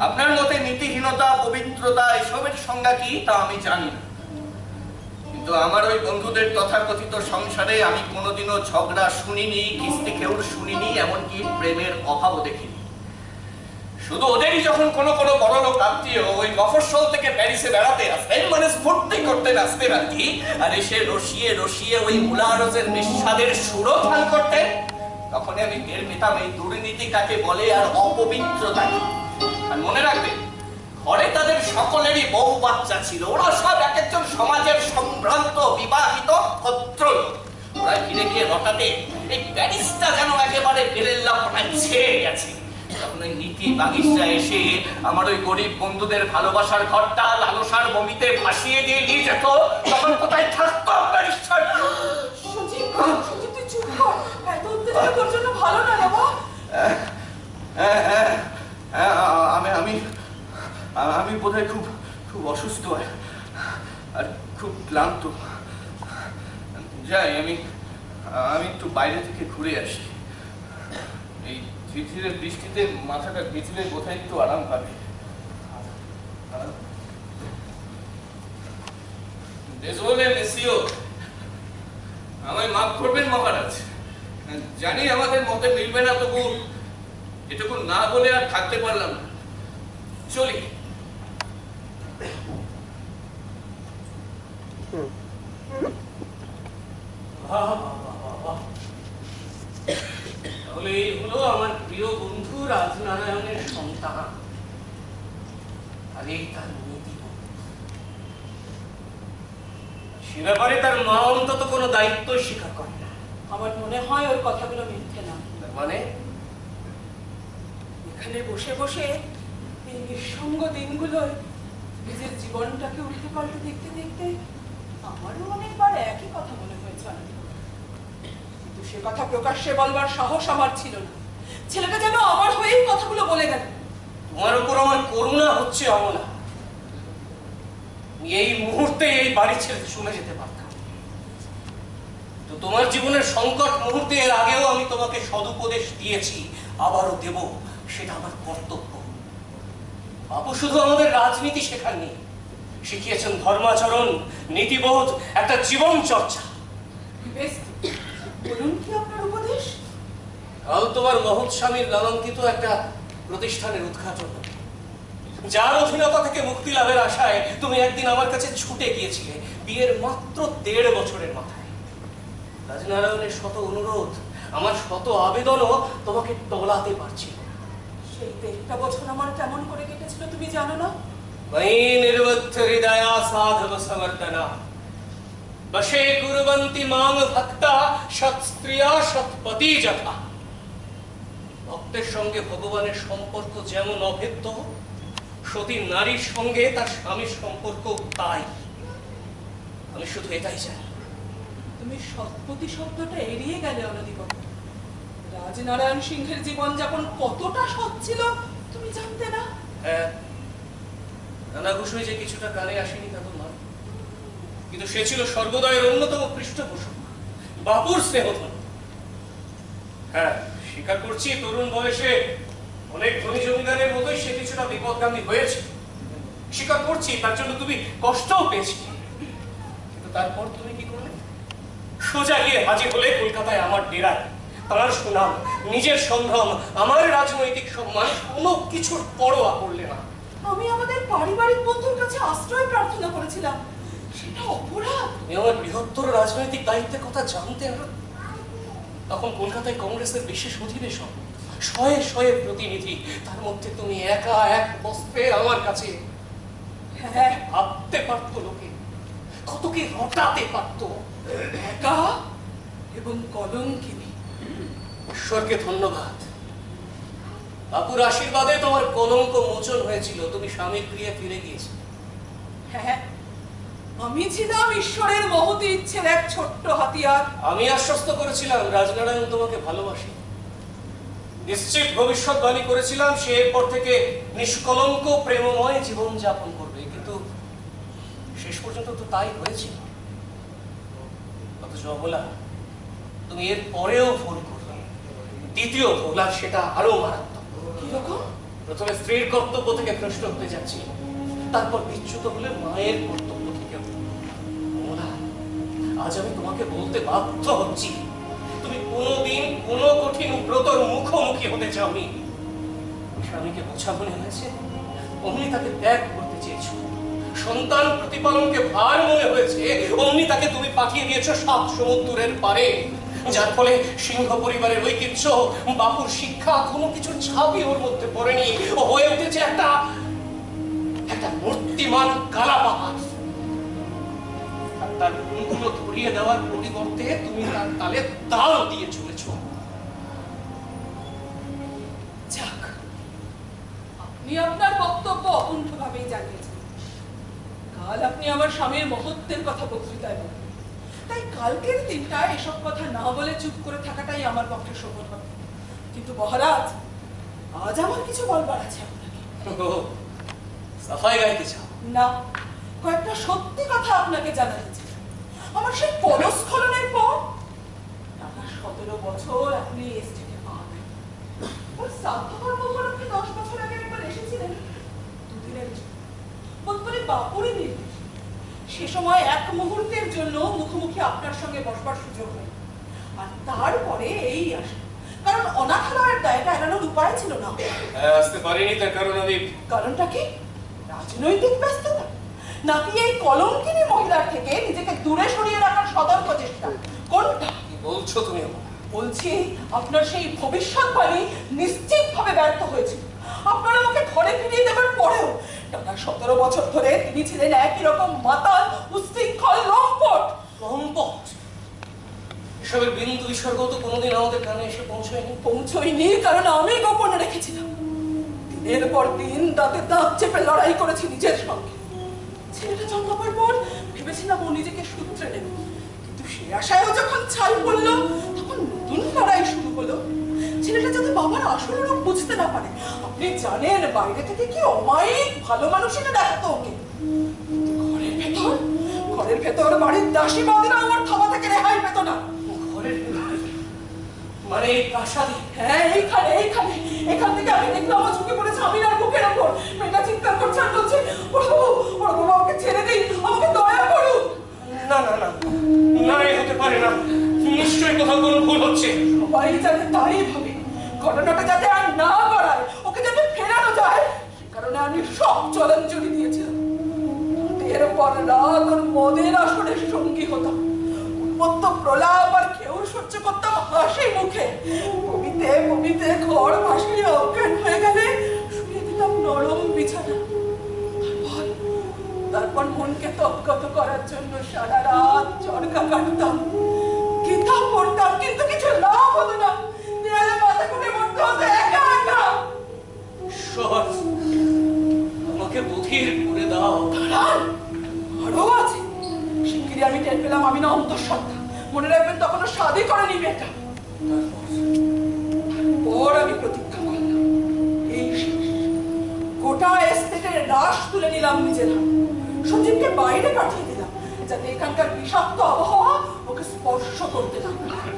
আপনার মতে নীতিহীনতা, পবিত্রতা এসবের সংজ্ঞা কি তা আমি জানি না, কিন্তু আমার ওই বন্ধুদের তথাকথিত সংসারে আমি কোনোদিনও ঝগড়া শুনিনি, কিস্তি খেউর শুনিনি, এমনকি প্রেমের অভাবও দেখিনি। শুধু ওদেরই যখন কোনো কোনো বড় লোক আত্মীয় ওই মফস্বল থেকে প্যারিসে বেড়াতে আসতেন, মানে স্ফূর্তি করতেন আসতেন আর কি, আর এসে রসিয়ে রসিয়ে ওই মুলারসের নিঃস্বাদের সুরও ঠাল করতেন, তখনই আমি টের পেতাম এই দুর্নীতি কাকে বলে আর অপবিত্রতা কি। আর মনে রাখবেন, ঘরে তাদের সকলেরই বউ বাচ্চা ছিল, ওরা সব এক একজন সমাজের সম্ভ্রান্ত বিবাহিত ভদ্রলোক। ওরা ফিরে গিয়ে হঠাৎ এই প্যারিসটা যেন একেবারে বেরেল্লাপনায় ছেয়ে গেছে। তখন ওই নীতি বাগিসটা এসে আমার ওই গরিব বন্ধুদের ভালোবাসার ঘরটা লালসার বমিতে ভাসিয়ে দিয়ে নিয়ে যেত, তখন কোথায় থাকতো প্যারিসটা? সঞ্জীব, সঞ্জীব তুই চুপ কর, এত উত্তেজনা তোর জন্য ভালো না বাবা। আমি বোধহয় খুব খুব অসুস্থ আর খুব ক্লান্ত। যাই, আমি একটু বাইরে থেকে ঘুরে আসি। এই ঝিরঝিরে বৃষ্টিতে মাথাটা ভিজলে বোধহয় একটু আরাম পাবে। আমায় মাফ করবেন মহারাজ, জানি আমাদের মতে মিলবে না, তবু এটুকু না বলে আর থাকতে পারলাম না। চলি। তাহলে এই হলো আমার প্রিয় বন্ধু রাজনারায়ণের সন্তান, আর এই তার নীতি। সে ব্যাপারে তার মা অন্তত কোনো দায়িত্ব স্বীকার করে না। আমার মনে হয় ওর কথাগুলো মিথ্যে না। মানে এখানে বসে বসে এই নিঃসঙ্গ দিনগুলোয় নিজের জীবনটাকে উল্টে পাল্টে দেখতে দেখতে আমারও অনেকবার একই কথা মনে হয়েছে, কিন্তু সে কথা প্রকাশ্যে বলবার সাহস আমার ছিল না। ছেলেটা যেন আমার হয়েই কথাগুলো বলে গেল। তোমার উপর আমার করুণা হচ্ছে অমলা। এই মুহূর্তে এই বাড়ি ছেড়ে চলে যেতে পারতাম, তো তোমার জীবনের সংকট মুহূর্তে এর আগেও আমি তোমাকে সদুপদেশ দিয়েছি, আবারও দেব, সেটা আমার কর্তব্য। বাবু শুধু আমাদের রাজনীতি শেখাননি, শিখিয়েছেন ধর্মাচরণ, নীতিবোধ, একটা জীবন চর্চা। বেশ, বলুন কি আপনার উপদেশ? কাল তোমার মহৎ স্বামীর নামাঙ্কিত একটা প্রতিষ্ঠানের উদ্ঘাটন, যার অধীনতা থেকে মুক্তি লাভের আশায় তুমি একদিন আমার কাছে ছুটে গিয়েছিলে বিয়ের মাত্র 1.5 বছরের মাথায়। রাজনারায়ণের শত অনুরোধ, আমার শত আবেদনও তোমাকে টলাতে পারছিল। সেই 1.5 বছর আমার কেমন করে কেটেছিল তুমি জানো না? নির্বদ্ধ হৃদয়া সাধব সমর্দনা বশে কুর্বন্তি মাং ভক্তা সৎ স্ত্রিয়া সৎপতি যথা। ভক্তের সঙ্গে ভগবানের সম্পর্ক যেমন অভেদ্য, সতী নারীর সঙ্গে তার স্বামীর সম্পর্ক তাই। আমি শুধু এটাই জানি। তুমি সৎপতি শব্দটা এড়িয়ে গেলে অনধিকত। রাজনারায়ণ সিংহের জীবনযাপন কতটা সৎ ছিল তুমি জানতে না? হ্যাঁ, নানা ঘোষই যে কিছুটা কানে আসেনি তা তো নয়, কিন্তু সে ছিল সর্বদয়ের অন্যতম পৃষ্ঠপোষক, বাপুর স্নেহধন। হ্যাঁ, স্বীকার করছি তরুণ বয়সে অনেক ধনী জমিদারের মতোই সে কিছুটা বিপদগামী হয়েছে। স্বীকার করছি তার জন্য তুমি কষ্টও পেয়েছি, কিন্তু তারপর তুমি কি করলে? সোজা গিয়ে হাজির হলে কলকাতায় আমার ডেরায়। তার সুনাম, নিজের সম্ভ্রম, আমার রাজনৈতিক সম্মান কোনো কিছুর পরোয়া করলে না। আমি আমাদের পারিবারিক বন্ধুর কাছে আশ্রয় প্রার্থনা করেছিলাম, সেটা অপরাধ। তুমি আমার বৃহত্তর রাজনৈতিক দায়িত্বের কথা জানতে না? তখন কলকাতায় কংগ্রেসের বিশেষ অধিবেশন, শয়ে শয়ে প্রতিনিধি, তার মধ্যে তুমি একা এক বস্ত্রে আমার কাছে। হ্যাঁ, ভাবতে পারতো লোকে, কত কি রটাতে পারতো। একা এবং কলঙ্কিনী। ঈশ্বরকে ধন্যবাদ, বাপুর আশীর্বাদে তোমার কলঙ্ক মোচন হয়েছিল, তুমি স্বামীর প্রিয়ে ফিরে গিয়েছো। হ্যাঁ, আমি ছিলাম ঈশ্বরের মহতী ইচ্ছের এক ছোট্ট হাতিয়ার। আমি আশ্বস্ত করেছিলাম রাজনারায়ণ তোমাকে ভালোবাসে, নিশ্চিত ভবিষ্যৎবাণী করেছিলাম সে এরপর থেকে নিষ্কলঙ্ক প্রেমময় জীবন যাপন করবে, কিন্তু শেষ পর্যন্ত তো তাই হয়েছিল। অথচ অবলা, তুমি এর পরেও ভুল করবে, দ্বিতীয় ভুল, আর সেটা আরো মারাত্মক। কিরকম? প্রথমে স্ত্রীর কর্তব্য থেকে ভ্রষ্ট হতে যাচ্ছি, তারপর বিচ্যুত হলে মায়ের কর্তব্য থেকে। কমলা, আজ আমি তোমাকে বলতে বাধ্য হচ্ছি, তুমি কোনোদিন কোনো কঠিন ব্রতর মুখোমুখি হতে চাওনি। স্বামীকে বোঝা মনে হয়েছে, অমনি তাকে ত্যাগ করতে চেয়েছো। সন্তান প্রতিপালনকে ভার মনে হয়েছে, অমনি তাকে তুমি পাঠিয়ে দিয়েছো 7 সমুদ্রের পারে। যার ফলে সিংহ পরিবারের ঐতিহ্য, বাপুর শিক্ষা, কোনো কিছু ছাপই ওর মধ্যে পড়েনি। ও হয়ে উঠেছে একটা মূর্তিমান কালা পাহাড়। আর তার গুণগুলো ধরিয়ে দেওয়ার পরিবর্তে তুমি তার তালে তাল দিয়ে চলেছ। যাক, আপনি আপনার বক্তব্য অকুণ্ঠভাবেই জানিয়েছেন। কাল আপনি আমার স্বামীর মহত্বের কথা বক্তৃতায় বলবেন, তাই কালকের দিনটায় এসব কথা না বলে চুপ করে থাকাটাই আমার পক্ষে শোভন হবে। কিন্তু মহারাজ, আজ আমার কিছু বলবার আছে আপনাকে। সাফাই গাইতে চাও? না, কয়েকটা সত্যি কথা আপনাকে জানাতে চাই। আমার সেই পদস্খলনের পর টানা 17 বছর আপনি এস্টেটে পাবেন। ওই শ্রাদ্ধকর্ম উপলক্ষে 10 বছর আগে একবার এসেছিলেন, দুদিনের জন্য, বোধহয় বাপুরই নির্দেশ। সে সময় এক মুহূর্তের জন্য মুখোমুখি আপনার সঙ্গে বসবার সুযোগ হয়, আর তারপরে এই আসে, কারণ অনাথালয়ের দায়টা এড়ানোর উপায় ছিল না। আসতে পারিনি, তার কারণ আমি। কারণটা কি? রাজনৈতিক ব্যস্ততা, নাকি এই কলঙ্কিনী মহিলার থেকে নিজেকে দূরে সরিয়ে রাখার সতর্ক চেষ্টা? কোনটা? কি বলছো তুমি? বলছি, আপনার সেই ভবিষ্যৎবাণী নিশ্চিতভাবে ব্যর্থ হয়েছিল। আপনার আমাকে ঘরে ফিরিয়ে দেবার পরেও টানা 17 বছর ধরে তিনি ছিলেন একই রকম মাতাল, উচ্ছৃঙ্খল, লম্পট। লম্পট? এসবের বিন্দু বিসর্গ তো কোনোদিন আমাদের কানে এসে পৌঁছয়নি, কারণ আমি গোপনে রেখেছিলাম। দিনের পর দিন দাঁতে দাঁত চেপে লড়াই করেছি নিজের সঙ্গে। ছেলেটা জন্মাবার পর ভেবেছিলাম ও নিজেকে সূত্রে নেবে, কিন্তু সে আশায়ও যখন ছাই পড়ল, তখন নতুন লড়াই শুরু হলো। ছেলেটা যাতে বাবার আসল রূপ বুঝতে না পারে। আপনি জানেন, বাইরে থেকে কি অমায়িক ভালো মানুষেরা দেখাতো ওকে, ঘরের ভেতর বাড়ির দাসী বাঁধরা আমার থাবা থেকে রেহাই পেত না। মানে প্রাসাদে? হ্যাঁ, এখান থেকে আমি দেখলাম ও ঝুঁকে পড়েছে আমিনার বুকের ওপর। মেয়েটা চিৎকার করছে আর বলছে, বড়বাবু আমাকে ছেড়ে দিন, আমাকে দয়া করুন। না না না না, এ হতে পারে না, নিশ্চয়ই কোথাও কোনো ভুল হচ্ছে। সবাই যাতে তাই ভাবে, ঘটনাটা যাতে আর না গড়ায়, ওকে যাতে ফেরানো যায়, সে কারণে আমি সব জলাঞ্জলি দিয়েছিলাম। এরপর রাত ওর মদের আসরের সঙ্গী হতাম, উন্মত্ত প্রলাপ আর খেউর সহ্য করতাম হাসি মুখে। কবিতে ঘর ভাসিয়ে অজ্ঞান হয়ে গেলে শুয়ে দিতাম নরম বিছানা। তারপর মনকে তৎগত করার জন্য সারা রাত চরকা কাটতাম, কিতাব পড়তাম, কিন্তু কিছু লাভ হতো না। দেয়ালে মাথা কুটে মরতে হতো একা একা। আমাকে বধির করে দাও। আরো আছে, শিগগিরই আমি টের পেলাম আমি না অন্তঃসত্ত্বা। মনে রাখবেন, তখনও শাদী করেনি মেয়েটা। তারপর আমি প্রতিজ্ঞা করলাম, এই শেষ। গোটা এস্টেটের রাশ তুলে নিলাম নিজের হাতে। সঞ্জীবকে বাইরে পাঠিয়ে দিলাম, যাতে এখানকার বিষাক্ত আবহাওয়া ওকে স্পর্শ করতে না পারে।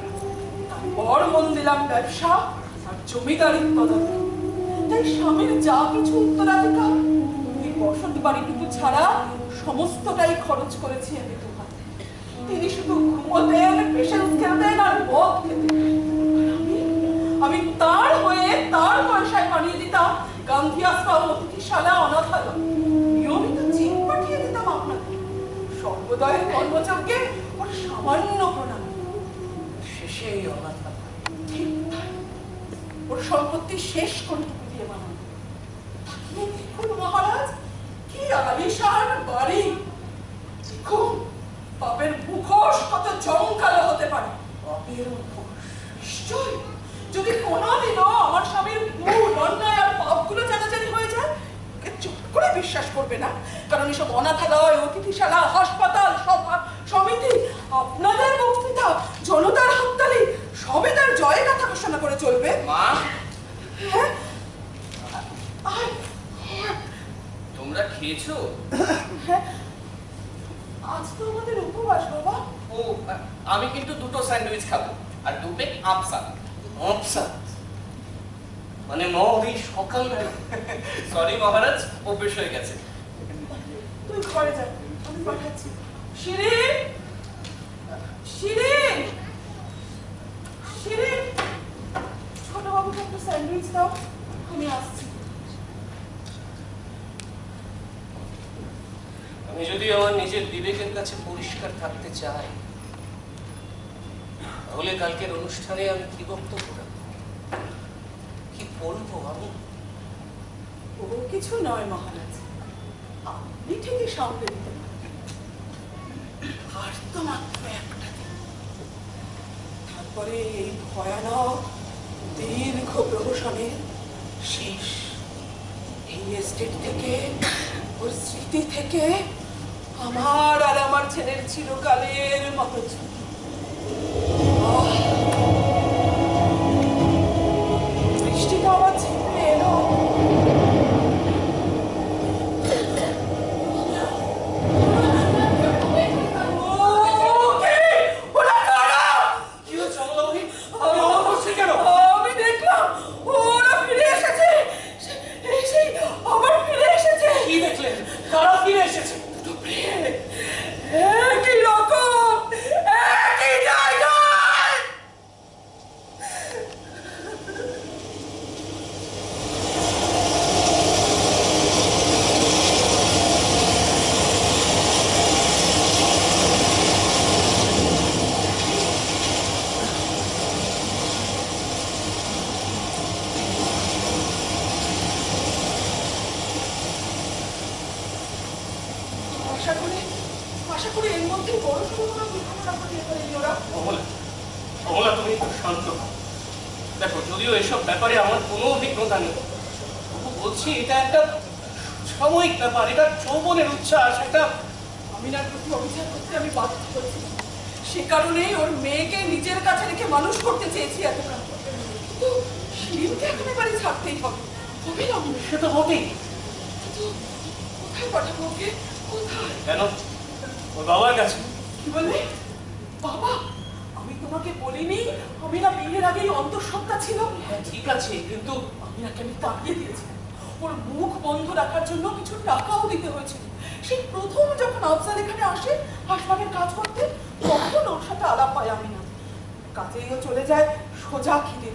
তারপর মন দিলাম ব্যবসা আর জমিদারির তদারকি। তাই স্বামীর যা কিছু উত্তরাধিকার, এই বসত বাড়িটুকু ছাড়া সমস্তটাই খরচ করেছি আমি তোমার। তিনি শুধু ঘুমোতেন, পেশেন্স খেলতেন আর মদ খেতেন। আমি তার হয়ে তার পয়সায় বানিয়ে দিতাম গান্ধী আশ্রম, অতিথিশালা, অনাথালয়। নিয়মিত চেক পাঠিয়ে দিতাম আপনাকে। সর্বদয়ের কর্মযজ্ঞে ওর সামান্য প্রণাম। শেষে এই অনাথালয়। ঠিক তাই, ওর সম্পত্তি শেষ করে দিয়ে বানানো। দেখুন মহারাজ, কি আলিশান বাড়ি! দেখুন, পাপের মুখোশ কত জমকালো হতে পারে। পাপের মুখোশ? নিশ্চয়, যদি কোনোদিনও আমার স্বামীর ভুল, অন্যায় আর পাপগুলো জানাজানি হয়ে যায়, ওকে চুপ করে বিশ্বাস করবে না। কারণ এসব অনাথালয়, অতিথিশালা, হাসপাতাল, সভা সমিতি, আপনাদের বক্তৃতা, জনতার হাততালি, সবে তার জয় গাথা ঘোষণা করে চলবে। মা, হ্যাঁ, তোমরা খেয়েছো? হ্যাঁ, আজ তো আমাদের উপবাস বাবা। ও, আমি কিন্তু 2টো স্যান্ডউইচ খাবো আর 2 প্লেট আপসা। আপসা? মানে মদ এই সকালবেলা? সরি মহারাজ, অভ্যেস হয়ে গেছে। তুই ঘরে যা, আমি পাঠাচ্ছি। শিরিন, শিরিন, শিরিন, ছোট বাবুকে একটা স্যান্ডউইচ দাও, আমি আসছি। আমি যদি আমার নিজের বিবেকের কাছে পরিষ্কার থাকতে চাই, তাহলে কালকের অনুষ্ঠানে আমি কি বক্তব্য রাখবো, কি বলবো আমি? ও কিছু নয় মহারাজ, আপনি ঠিকই সামলে দিতে পারেন। আর তো মাত্র একটা দিন, তারপরে এই ভয়ানক দীর্ঘ প্রহসনের শেষ। এই এস্টেট থেকে, ওর স্মৃতি থেকে আমার আর আমার ছেলের চিরকালের মতো ছুটি। বৃষ্টিটা আবার ঝেঁপে এলো। কি হচ্ছে অমলাবতী? আপনি অবাক করছেন কেন? আমি দেখলাম ওরা ফিরে এসেছে। সেই আবার ফিরে এসেছে। কি দেখলেন? কারা ফিরে এসেছে? একই রকম, একই জায়গায়। আশা করি এর মধ্যে বড় সড়ো কোনো দুর্ঘটনা ঘটিয়ে ফেলেনি ওরা। অমলা, অমলা তুমি একটু শান্ত হও। দেখো, যদিও এসব ব্যাপারে আমার কোনো অভিজ্ঞতা নেই, তবু বলছি এটা একটা সাময়িক ব্যাপার, এটা যৌবনের উচ্ছ্বাস, একটা আমিনার প্রতি অভিযান করতে আমি বাধ্য হয়েছি। সে কারণেই ওর মেয়েকে নিজের কাছে রেখে মানুষ করতে চেয়েছি এতক্ষণ। কিন্তু শিরিনকে এখন এবারে ছাড়তেই হবে, অবিলম্বে। সে তো হবেই। কিন্তু কোথায় পাঠাবো ওকে? কোথায়? কেন? ওর বাবার কাছে। কি বললে? বাবা, আমি তোমাকে বলিনি আমিনা বিয়ের আগেই অন্তঃসত্ত্বা ছিল? হ্যাঁ ঠিক আছে, কিন্তু আমিনাকে আমি তাড়িয়ে দিয়েছিলাম। ওর মুখ বন্ধ রাখার জন্য কিছু টাকাও দিতে হয়েছিল। সেই প্রথম যখন আফজাল এখানে আসে হাসপাতালের কাজ করতে, তখন ওর সাথে আলাপ পায় আমিনা। কাজেই ও চলে যায় সোজা খিদে।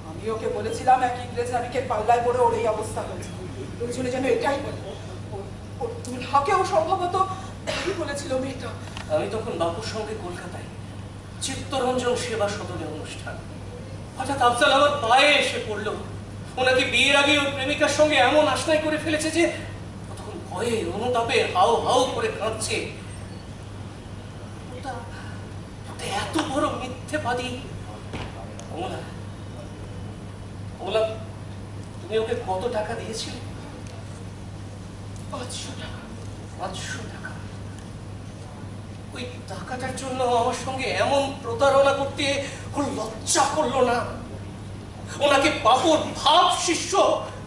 আমি ওকে বলেছিলাম এক ইংরেজ নাবিকের পাল্লায় পড়ে ওর এই অবস্থা হয়েছে। প্রয়োজনে যেন এটাই বলে। ওর দুলহাকেও সম্ভবত তাই বলেছিল মেয়েটা। আমি তখন বাপুর সঙ্গে কলকাতায় চিত্তরঞ্জন সেবা সদনে অনুষ্ঠান। হঠাৎ আফজাল আমার পায়ে এসে পড়লো। ওনাকে বিয়ের আগে ওর প্রেমিকার সঙ্গে এমন আশনায় করে ফেলেছে যে তখন ভয়ে অনুতাপে হাউ হাউ করে কাঁদছে। ওটা এত বড় মিথ্যেবাদী। অমলা, অমলা, তুমি ওকে কত টাকা দিয়েছিলে? 500 টাকা। 500 টাকা? ওই টাকাটার জন্য আমার সঙ্গে এমন প্রতারণা করতে ওর লজ্জা করলো না? ওনাকে বাপুর ভাব শিষ্য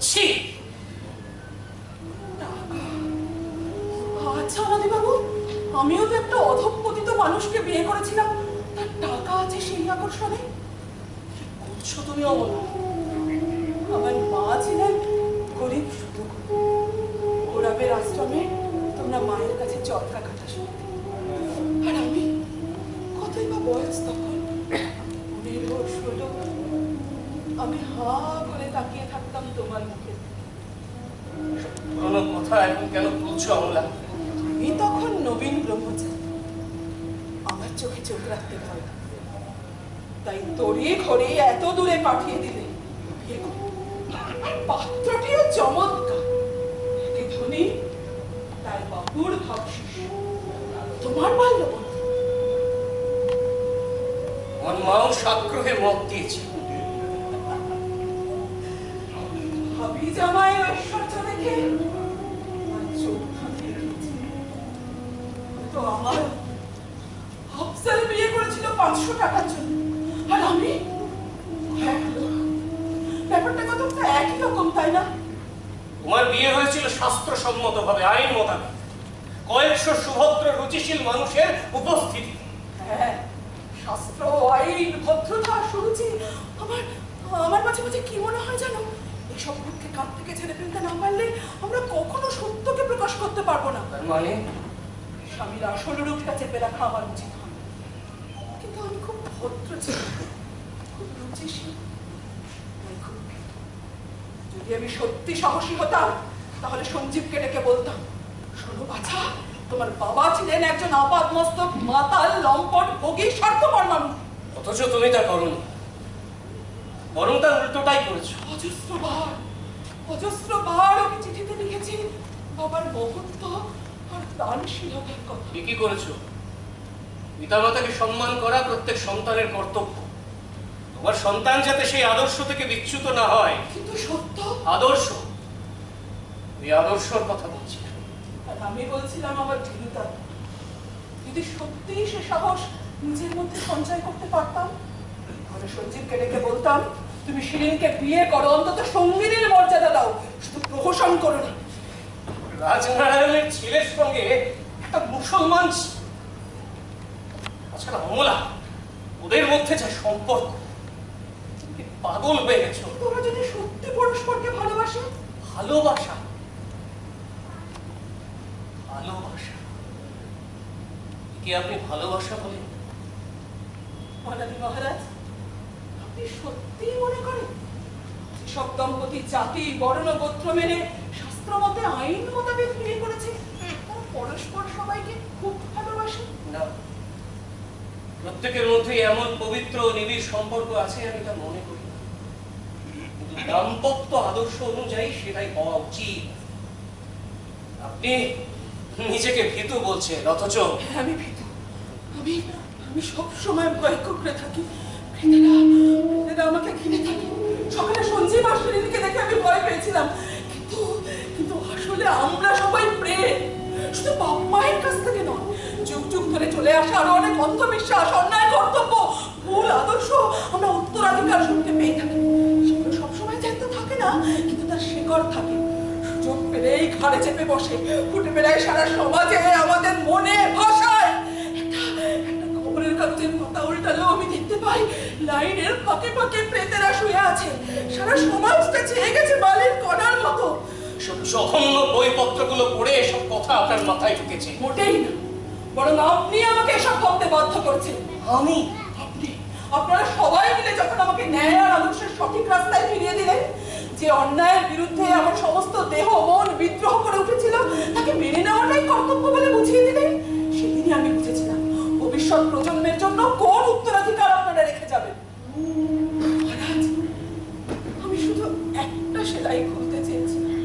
ছি। আচ্ছা অনাদি বাবু, আমিও তো একটা অধঃপতিত মানুষকে বিয়ে করেছিলাম, তার টাকা আছে সেই আকর্ষণে। কি করছো তুমি অমলা? আমার মা ছিলেন গরিব শুধু। গোরাবের আশ্রমে তোমরা মায়ের কাছে চরকা কাটা শুনতে। আর আমি কতই বা বয়স তখন, 15, 16। আমি হা করে তাকিয়ে থাকতাম তোমার মুখে। পুরোনো কথা এখন কেন তুলছো অমলা? আমি তখন নবীন ব্রহ্মচারী, আমার চোখে চোখ রাখতে ভয় লাগতো। তাই তড়ি ঘড়ি এত দূরে পাঠিয়ে দিলে। বিয়ে করো। আর পাত্রটিও চমৎকার, একে ধনী, তার বাবুর ভাবশিষ্য, তোমার বাল্যবন্ধু। আমার মাও সাগ্রহে মত দিয়েছে। ভাবি জামাই ঐশ্বর্য দেখে আমার চোখ ধাঁধিয়ে গিয়েছে। তো আমার আফজাল বিয়ে করেছিল 500 টাকার জন্য, আর আমি 1 লাখ। ব্যাপারটা কত একই রকম, তাই না? তোমার বিয়ে হয়েছিল শাস্ত্রসম্মত ভাবে, আইন মোতাবেক, কয়েকশো সুভদ্র রুচিশীল মানুষের উপস্থিতি। হ্যাঁ, শাস্ত্র, আইন, ভদ্রতা, সুরুচি, আমার আমার মাঝে মাঝে কি মনে হয় জানো, এসব রূপকে কাপ থেকে ছেড়ে ফেলতে না পারলে আমরা কখনো সত্যকে প্রকাশ করতে পারবো না। তার মানে স্বামীর আসল রূপটা চেপে রাখা আমার উচিত হয়, কিন্তু আমি খুব ভদ্র ছিলাম, খুব রুচিশীল। যদি আমি সত্যি সাহসী হতাম তাহলে সঞ্জীবকে ডেকে বলতাম, শোনো বাছা, তোমার বাবা ছিলেন একজন আপাদ মস্তক মাতাল, লম্পট, ভোগী, স্বার্থপর মানুষ। অথচ তুমি তা করনি, বরং তার উল্টোটাই করেছো। অজস্রবার আমি চিঠিতে লিখেছি বাবার মহত্ব আর দানশীলতার কথা। কি করেছো? পিতামাতাকে সম্মান করা প্রত্যেক সন্তানের কর্তব্য। তোমার সন্তান যাতে সেই আদর্শ থেকে বিচ্যুত না হয়। কিন্তু সত্য আদর্শ, এই আদর্শর কথা বলছি। আর আমি বলছিলাম আমার দৃঢ়তা। যদি সত্যিই সে সাহস নিজের মধ্যে সঞ্চয় করতে পারতাম, তাহলে সঞ্জীবকে ডেকে বলতাম, তুমি শিরিনকে বিয়ে করো, অন্তত সঙ্গিনীর মর্যাদা দাও, শুধু প্রহসন করো না। রাজনারায়ণের ছেলের সঙ্গে একটা মুসলমান, তাছাড়া অমলা, ওদের মধ্যে যে সম্পর্ক, তুমি পাগল হয়ে গেছো। তোরা যদি সত্যি পরস্পরকে ভালোবাসে, ভালোবাসা, ভালোবাসা কি আপনি ভালোবাসা বলেন? মহারানী মহারাজ, আপনি সত্যি মনে করেন যেসব দম্পতি জাতি, বর্ণ, গোত্র মেনে শাস্ত্র মতে, আইন মোতাবেক বিয়ে করেছে, তারা পরস্পর সবাইকে খুব ভালোবাসে? না, প্রত্যেকের মধ্যে এমন পবিত্র ও নিবিড় সম্পর্ক আছে, আমি তা মনে করি না। কিন্তু দাম্পত্য আদর্শ অনুযায়ী সেটাই হওয়া উচিত। আপনি নিজেকে ভীতু বলছেন, অথচ হ্যাঁ, আমি ভীতু। আমি সব সময় ভয় কুকড়ে থাকি। ভীতেরা আমাকে ঘিরে থাকে। সকালে সঞ্জীব আর শিরিনকে দেখে আমি ভয় পেয়েছিলাম, কিন্তু আসলে আমরা সবাই প্রেম, শুধু বাপ মায়ের কাছ থেকে নয়, যুগ যুগ ধরে চলে আসা আরো অনেক অন্ধবিশ্বাস, অন্যায়, কর্তব্য, ভুল আদর্শ আমরা উত্তরাধিকার সূত্রে পেয়ে থাকি। সেগুলো সবসময় জ্যান্ত থাকে না, কিন্তু তার শিকড় থাকে। সুযোগ পেলেই ঘাড়ে চেপে বসে, ফুটে বেড়ায় সারা সমাজে, আমাদের মনে, ভাষায়। একটা খবরের কাগজের পাতা উল্টালেও আমি দেখতে পাই লাইনের ফাঁকে ফাঁকে প্রেতেরা শুয়ে আছে। সারা সমাজটা ছেয়ে গেছে বালির কণার মতো। জঘন্য বইপত্রগুলো পড়ে এসব কথা আপনার মাথায় ঢুকেছে? মোটেই না, বরং আপনি আমাকে এসব ভাবতে বাধ্য করেছেন। আমি? আপনারা সবাই মিলে যখন আমাকে ন্যায় আর আদর্শের সঠিক রাস্তায় ফিরিয়ে দিলেন, যে অন্যায়ের বিরুদ্ধে আমার সমস্ত দেহ মন বিদ্রোহ করে উঠেছিল, তাকে মেনে নেওয়াটাই কর্তব্য বলে বুঝিয়ে দিলেন, সেদিনই আমি বুঝেছিলাম ভবিষ্যৎ প্রজন্মের জন্য কোন উত্তরাধিকার আপনারা রেখে যাবেন। মহারাজ, আমি শুধু একটা সেলাই খুলতে চেয়েছিলাম,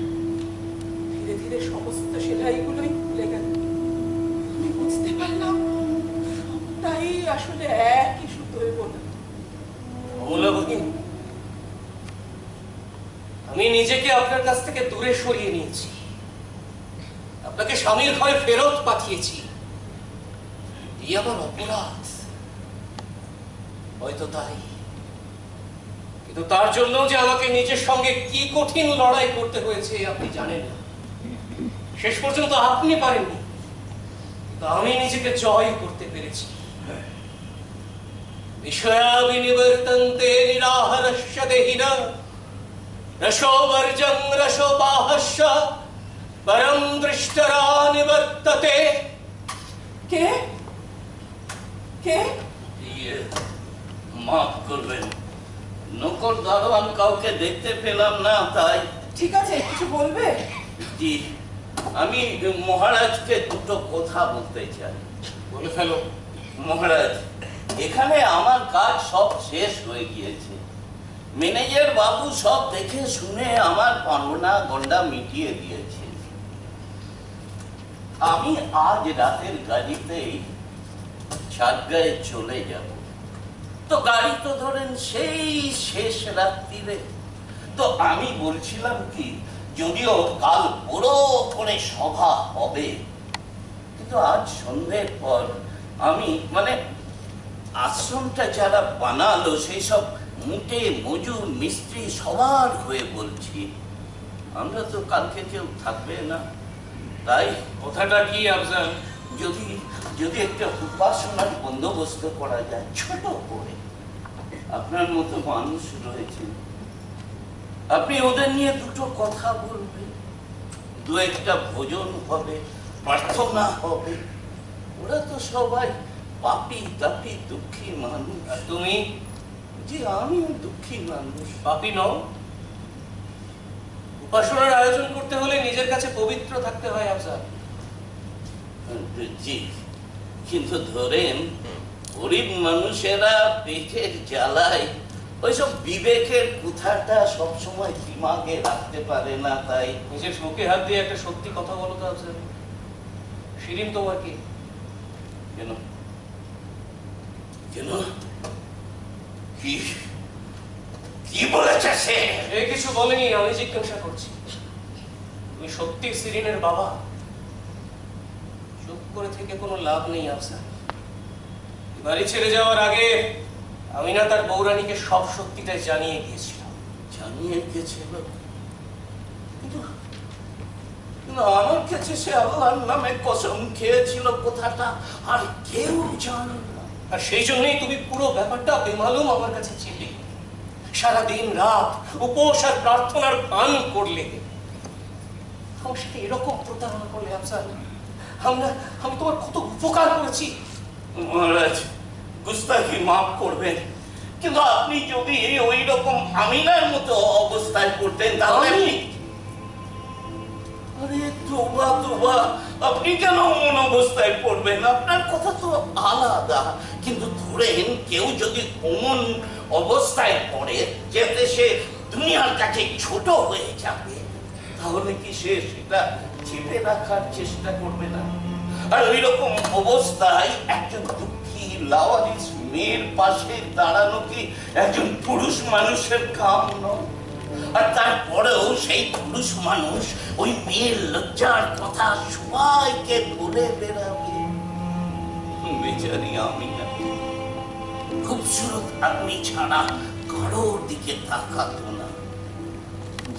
ধীরে ধীরে সমস্ত সেলাইগুলোই খুলে গেল। আমি বুঝতে পারলাম সবটাই আসলে একই সুতোয় বোনা। অমলা ভগিনী, আমি নিজেকে আপনার কাছ থেকে দূরে সরিয়ে নিয়েছি, আপনাকে স্বামীর ঘরে ফেরত পাঠিয়েছি। এই আমার অপরাধ, হয়তো তাই, কিন্তু তার জন্য যে আমাকে নিজের সঙ্গে কি কঠিন লড়াই করতে হয়েছে আপনি জানেন না। শেষ পর্যন্ত আপনি পারেননি, কিন্তু আমি নিজেকে জয় করতে পেরেছি। বিষয়া বিনিবর্তন্তে নিরাহারস্য দেহিনা রসোবর্জং রসোপাহস্য পরম দৃষ্টরা নিবর্ততে। কে কে? মাফ করবেন, নকল দারোয়ান কাউকে দেখতে পেলাম না, তাই। ঠিক আছে, কিছু বলবে? জি, আমি মহারাজকে দুটো কথা বলতে চাই। বলে ফেলো। মহারাজ, এখানে আমার কাজ সব শেষ হয়ে গিয়েছে। ম্যানেজার বাবু সব দেখে শুনে আমার পাওনা গন্ডা মিটিয়ে দিয়েছে। আমি আজ রাতের গাড়িতেই ছাদগাঁয়ে চলে যাব। তো গাড়ি তো ধরেন সেই শেষ রাত্রিরে। তো আমি বলছিলাম কি, যদিও কাল বড় করে সভা হবে, কিন্তু আজ সন্ধ্যের পর আমি আশ্রমটা যারা বানালো সেই সব মুটে মজুর মিস্ত্রি সবার হয়ে বলছি, আমরা তো কালকে কেউ থাকবে না। তাই কথাটা কি আফজাল? যদি যদি একটা উপাসনার বন্দোবস্ত করা যায় ছোট করে, আপনার মতো মানুষ রয়েছে, আপনি ওদের নিয়ে দুটো কথা বলবেন, দু একটা ভোজন হবে, প্রার্থনা হবে। ওরা তো সবাই পাপী তাপী দুঃখী মানুষ। আর তুমি যে আমিও দুঃখী মানুষ। পাপী নও। উপাসনার আয়োজন করতে হলে নিজের কাছে পবিত্র থাকতে হয় আফজাল। জি, কিন্তু ধরেন গরিব মানুষেরা পেটের জ্বালায় ওইসব বিবেকের কথাটা সবসময় দিমাগে রাখতে পারে না, তাই নিজের মুখে হাত দিয়ে একটা সত্যি কথা বলো তো আফজাল, শিরিন তোমার কি? কেন কেন কি কি বলেছে সে? এ কিছু বলেনি, আমি জিজ্ঞাসা করছি। তুমি সত্যি শিরিনের বাবা? চুপ করে থেকে কোনো লাভ নেই আফজাল। বাড়ি ছেড়ে যাওয়ার আগে আমি না তার বৌরানীকে সব সত্যিটাই জানিয়ে গিয়েছিলাম। জানিয়ে গেছিল, কিন্তু কিন্তু আমার কাছে সে আল্লাহর নামে কসম খেয়েছিল কথাটা আর কেউ জানে না। আর সেই জন্যই তুমি পুরো ব্যাপারটা বেমালুম আমার কাছে ছিলে। সারাদিন রাত উপোস আর প্রার্থনার পান করলে, আমার সাথে এরকম প্রতারণা করলে আফজাল। আমি তোমার কত উপকার করেছি। মহারাজ, গুস্তাখি মাফ করবেন, কিন্তু আপনি যদি ওই রকম আমিনার মতো অবস্থায় পড়তেন তাহলে আরে তোবা তোবা, আপনি কেন মন অবস্থায় পড়বেন? আপনার কথা তো আলাদা, কিন্তু ধরেন কেউ যদি অমন অবস্থায় পড়ে যেতে সে দুনিয়ার কাছে ছোট হয়ে যাবে, তাহলে কি সে সেটা চেপে রাখার চেষ্টা করবে না? আর ওই রকম অবস্থায় একজন দুঃখী লাওয়ারিস মেয়ের পাশে দাঁড়ানো কি একজন পুরুষ মানুষের কাম নয়? আর তারপরেও সেই পুরুষ মানুষ ওই মেয়ের লজ্জার কথা সবাইকে বলে বেড়াবে। বেচারি আমি খুবসুরত আপনি ছাড়া কারোর দিকে তাকাতো না।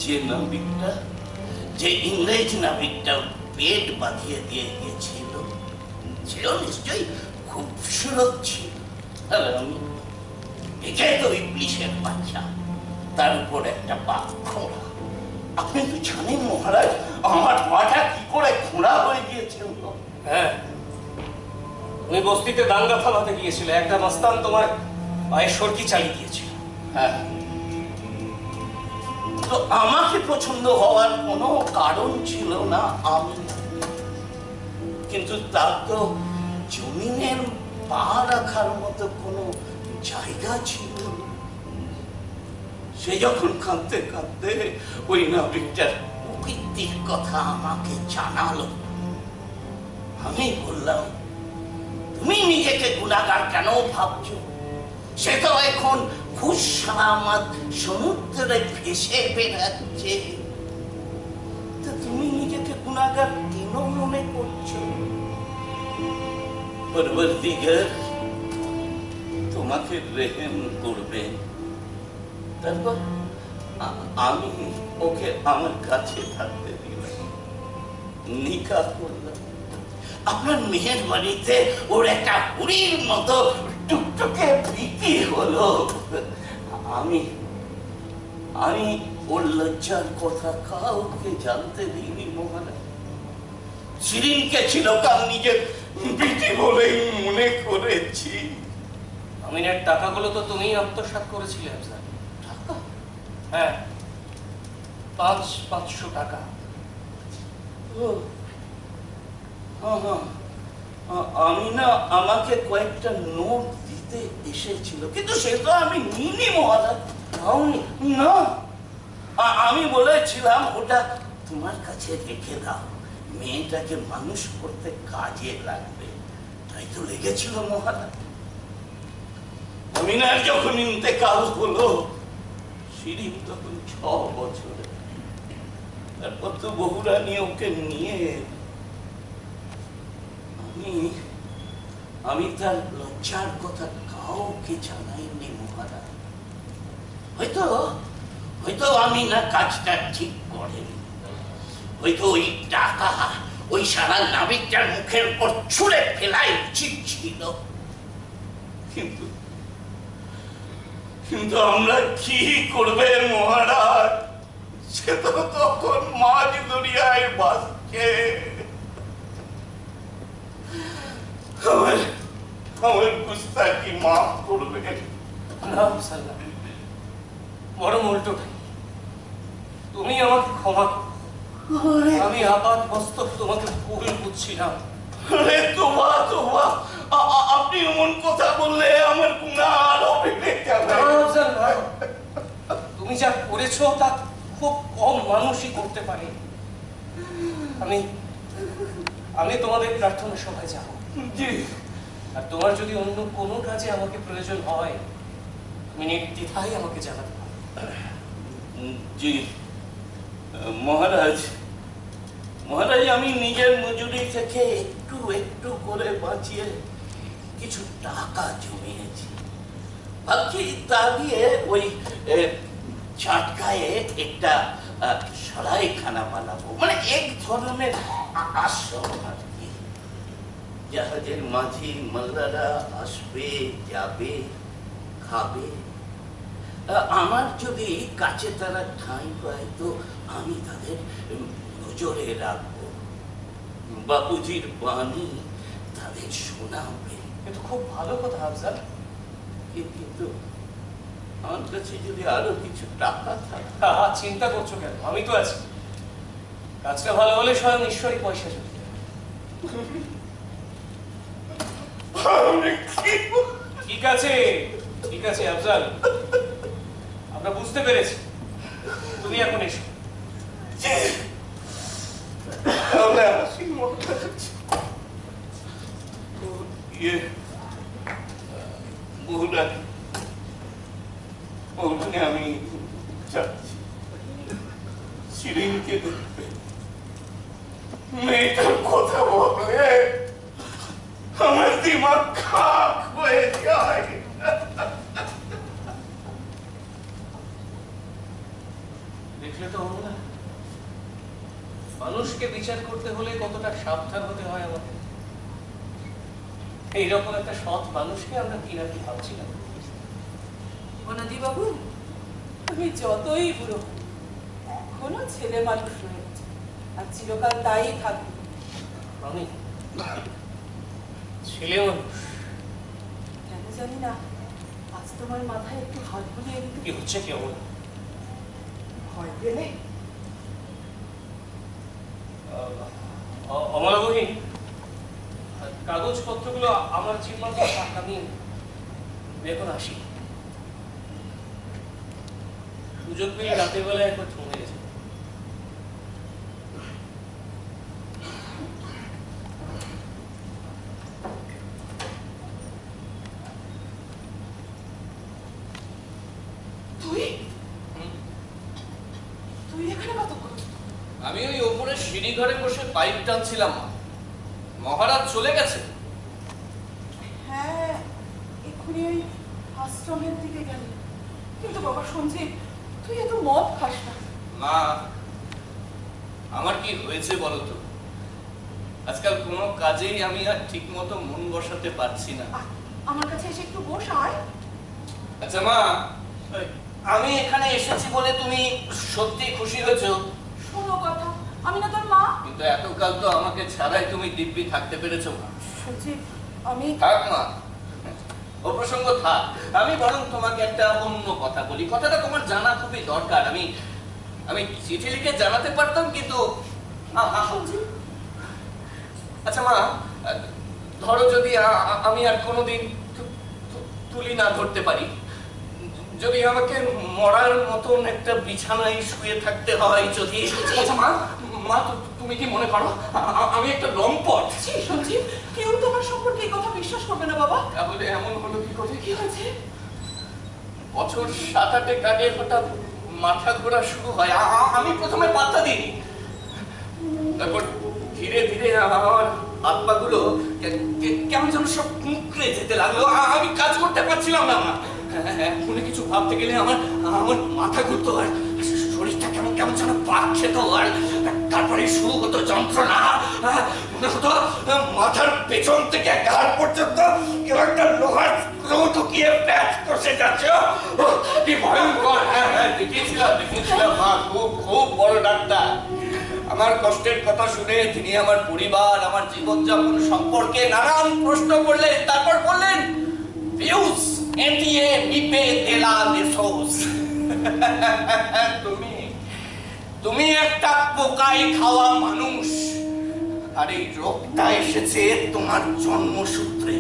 যে নাবিকটা, যে ইংরেজ নাবিকটা পেট বাঁধিয়ে দিয়ে গেছিল, সেও নিশ্চয়ই খুবসুরত ছিল। আর আমি এটাই তো ইবলিশের বাচ্চা, তার উপর একটা পা খোঁড়া। আপনি তো জানেন মহারাজ আমার পাটা কি করে খোঁড়া হয়ে গিয়েছিল? হ্যাঁ, তুমি বস্তিতে দাঙ্গা ফালাতে গিয়েছিলে, একটা মাস্তান তোমার পায়ে সরকি চালিয়ে দিয়েছিল। হ্যাঁ, তো আমাকে পছন্দ হওয়ার কোনো কারণ ছিল না। আমি কিন্তু তার তো জমিনের পা রাখার মতো কোনো জায়গা ছিল না। সে যখন কাঁদতে কাঁদতে ওই নাবিকটার প্রকৃতির কথা আমাকে জানালো, আমি বললাম, তুমি নিজেকে গুণাগার কেন ভাবছো? সে তো এখন খুশ সালামত সমুদ্রে ভেসে বেড়াচ্ছে, তা তুমি নিজেকে গুণাগার কেন মনে করছো? পরবর্তীকার তোমাকে রেহেম করবেন। তারপর আমি ওকে আমার কাছে থাকতে দিলাম, নিকাহ করলাম। আপনার মেয়ের বাড়িতে ওর একটা বুড়ির মতো টুকটুকে ভীতি হলো। আমি ওর লজ্জার কথা কাউকে জানতে দিইনি মহারাজ। শিরিনকে ছিল কাল নিজের ভীতি বলেই মনে করেছি। আমিনের টাকাগুলো তো তুমিই আত্মসাৎ করেছিলে আফজাল। টাকা? হ্যাঁ, 500 টাকা। আমি না আমাকে কয়েকটা নোট দিতে এসেছিল, কিন্তু সে তো আমি নিইনি মহারাজ। না, আমি বলেছিলাম ওটা তোমার কাছে রেখে দাও, মেয়েটাকে মানুষ করতে কাজে লাগবে। তাই তো লেগেছিল মহারাজ। আমিনার যখন ইন্তেকাল হলো, শিরিন তখন 6 বছরে। তারপর তো বহুরানী ওকে নিয়ে, আমি তার লজ্জার কথা কাউকে জানাইনি মহারাজ। হয়তো আমি না কাজটা ঠিক করেনি, হয়তো ওই টাকা ওই সারা নাবিকটার মুখের উপর ছুঁড়ে ফেলাই উচিত ছিল। কিন্তু কিন্তু আমরা কি করবে মহারাজ, সে তো তখন মাঝ দরিয়ায় ভাসছে। আমার গুস্তাখি মাফ করবে। না সাল্লাম, বরং উল্টোটাই, তুমি আমাকে ক্ষমা করো। আমি আপাত মস্তক তোমাকে ভুল বুঝছিলাম। আরে তোবা তোবা, আপনি এমন কথা বললে আমার গুনাহ আরো বেড়ে যাবে। তুমি যা করেছো তা খুব কম মানুষই করতে পারে। আমি আমি তোমাদের প্রার্থনা সভায় যাব। জি, আর তোমার যদি অন্য কোনো কাজে আমাকে প্রয়োজন হয়, তুমি নির্দ্বিধায় আমাকে জানাতে পারো। জি মহারাজ, মহারাজ আমি নিজের মজুরি থেকে একটু একটু করে বাঁচিয়ে কিছু টাকা জমিয়েছি। ভাবছি তা দিয়ে ওই চাটকায়ে একটা সরাইখানা বানাবো, মানে এক ধরনের আশ্রম আর কি। জাহাজের মাঝি মাল্লারা আসবে, যাবে, খাবে। আমার যদি কাছে তারা ঠাঁই পায় তো আমি তাদের নজরে রাখবো। বাপুজির বাণী তাদের শোনাবে। কিন্তু খুব ভালো কথা আফজাল। কিন্তু আমার কাছে যদি আরো কিছু টাকা থাকে। চিন্তা করছো কেন? আমি তো আছি। কাজটা ভালো হলে স্বয়ং ঈশ্বরই পয়সা চলে যাবে। ঠিক আছে, ঠিক আছে আফজাল, আমরা বুঝতে পেরেছি। তুমি এখন এসো। তাহলে আসি মহারাজ। মৌলানি আমি যাচ্ছি শিরিনকে দেখবে। মেয়েটার কথা বললে আমার দিমাগ খাক হয়ে যায়। দেখলে তো না, মানুষকে বিচার করতে হলে কতটা সাবধান হতে হয় আমাদের। এইরকম একটা সৎ মানুষকে আমরা কি না কি ভাবছিলাম। অনাদি বাবু, তুমি যতই বুড়ো হও, এখনো ছেলে মানুষ রয়েছে, আর চিরকাল তাই থাকবে। আমি ছেলে মানুষ? কেন জানি না, আজ তোমার মাথায় একটু হাত বুলিয়ে দিতে কি হচ্ছে কি অমল? ভয় পেলে। অমলা বহিন, কাগজপত্রগুলো আমার জিম্মাতে টাকা নিয়ে এখন আসি। সুযোগ পেলে রাতের বেলায় একবার থমে গেছে। তুই তুই এখানে কতক্ষণ? আমি ওই ওপরে সিঁড়ি ঘরে বসে পাইপ টানছিলাম। মহারাজ চলে গেছে। হ্যাঁ, এক্ষুনি ওই আশ্রমের দিকে গেল। কিন্তু বাবা সঞ্জীব, তুই এত মদ খাস না। মা, আমার কি হয়েছে বলো তো? আজকাল কোনো কাজেই আমি আর ঠিক মতো মন বসাতে পারছি না। আমার কাছে এসে একটু বস আয়। আচ্ছা মা, আমি এখানে এসেছি বলে তুমি সত্যি খুশি হয়েছো? শোনো কথা, আমি না তোর মা। কিন্তু এতকাল তো আমাকে ছাড়াই তুমি দিব্যি থাকতে পেরেছো মা। সঞ্জীব, আমি থাক মা, ও প্রসঙ্গ থাক। আমি বরং তোমাকে একটা অন্য কথা বলি। কথাটা তোমার জানা খুবই দরকার। আমি চিঠি লিখে জানাতে পারতাম, কিন্তু সঞ্জীব, আচ্ছা মা, ধরো যদি আমি আর কোনোদিন তুলি না ধরতে পারি, যদি আমাকে মরার মতন একটা বিছানায় শুয়ে থাকতে হয়, যদি আচ্ছা মা, মা তুমি কি মনে করো আমি একটা লম্পট? সঞ্জীব, কেউ তোমার সম্পর্কে এই কথা বিশ্বাস করবে না বাবা। তাহলে এমন হলো কি করে? কি হয়েছে? বছর 7-8 আগে হঠাৎ মাথা ঘোরা শুরু হয়। আমি প্রথমে পাত্তা দিইনি, তারপর ধীরে ধীরে আমার হাত পা গুলো কেমন যেন সব কুঁকড়ে যেতে লাগলো। আমি কাজ করতে পারছিলাম না। মনে কিছু ভাবতে গেলে আমার মাথা ঘুরতো, আর শরীরটা কেমন কেমন যেন পাক খেত, আর তারপরে শুরু হতো যন্ত্রণা। মনে হতো মাথার পেছন থেকে ঘাড় পর্যন্ত কেউ একটা লোহার স্ক্রু ঢুকিয়ে প্যাচ কষে যাচ্ছে। কি ভয়ঙ্কর! হ্যাঁ, দেখিয়েছিলাম মা, খুব খুব বড় ডাক্তার। আমার কষ্টের কথা শুনে তিনি আমার পরিবার, আমার জীবনযাপন সম্পর্কে নানান প্রশ্ন করলেন। তারপর বললেন, ভিউস এন্টিয়ে মিপে তেলা দেশোস। তুমি একটা পোকাই খাওয়া মানুষ, আর এই রোগটা এসেছে তোমার জন্মসূত্রে।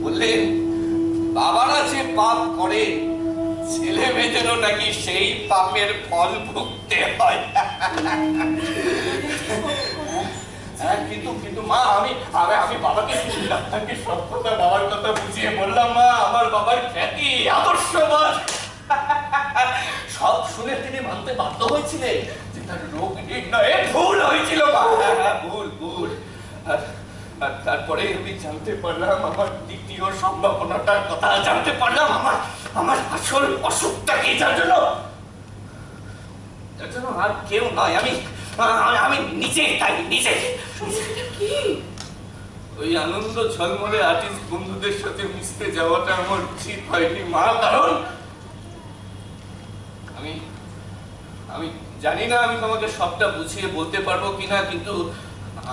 বললেন, বাবারা যে পাপ করে ছেলে মেয়েদেরও নাকি সেই পাপের ফল ভুগতে হয়। কিন্তু মা, আমি বাবাকে ডাক্তারকে সব কথা, বাবার কথা বুঝিয়ে বললাম। মা, আমার বাবার খ্যাতি, আদর্শবাদ সব শুনে তিনি মানতে বাধ্য হয়েছিলেন যে তার রোগ নির্ণয়ে ভুল হয়েছিল। ভুল। আর তারপরে আমি জানতে পারলাম, আমার দ্বিতীয় সম্ভাবনাটার কথা জানতে পারলাম। আমার আসল অসুখটা কি, যার জন্য আর কেউ নয়, আমি নিজে। কি? ওই আনন্দ ঝলমলে আর্টিস্ট বন্ধুদের সাথে মিশতে যাওয়াটা আমার উচিত হয়নি মা। কারণ আমি জানি না আমি তোমাকে সবটা বুঝিয়ে বলতে পারবো কিনা, কিন্তু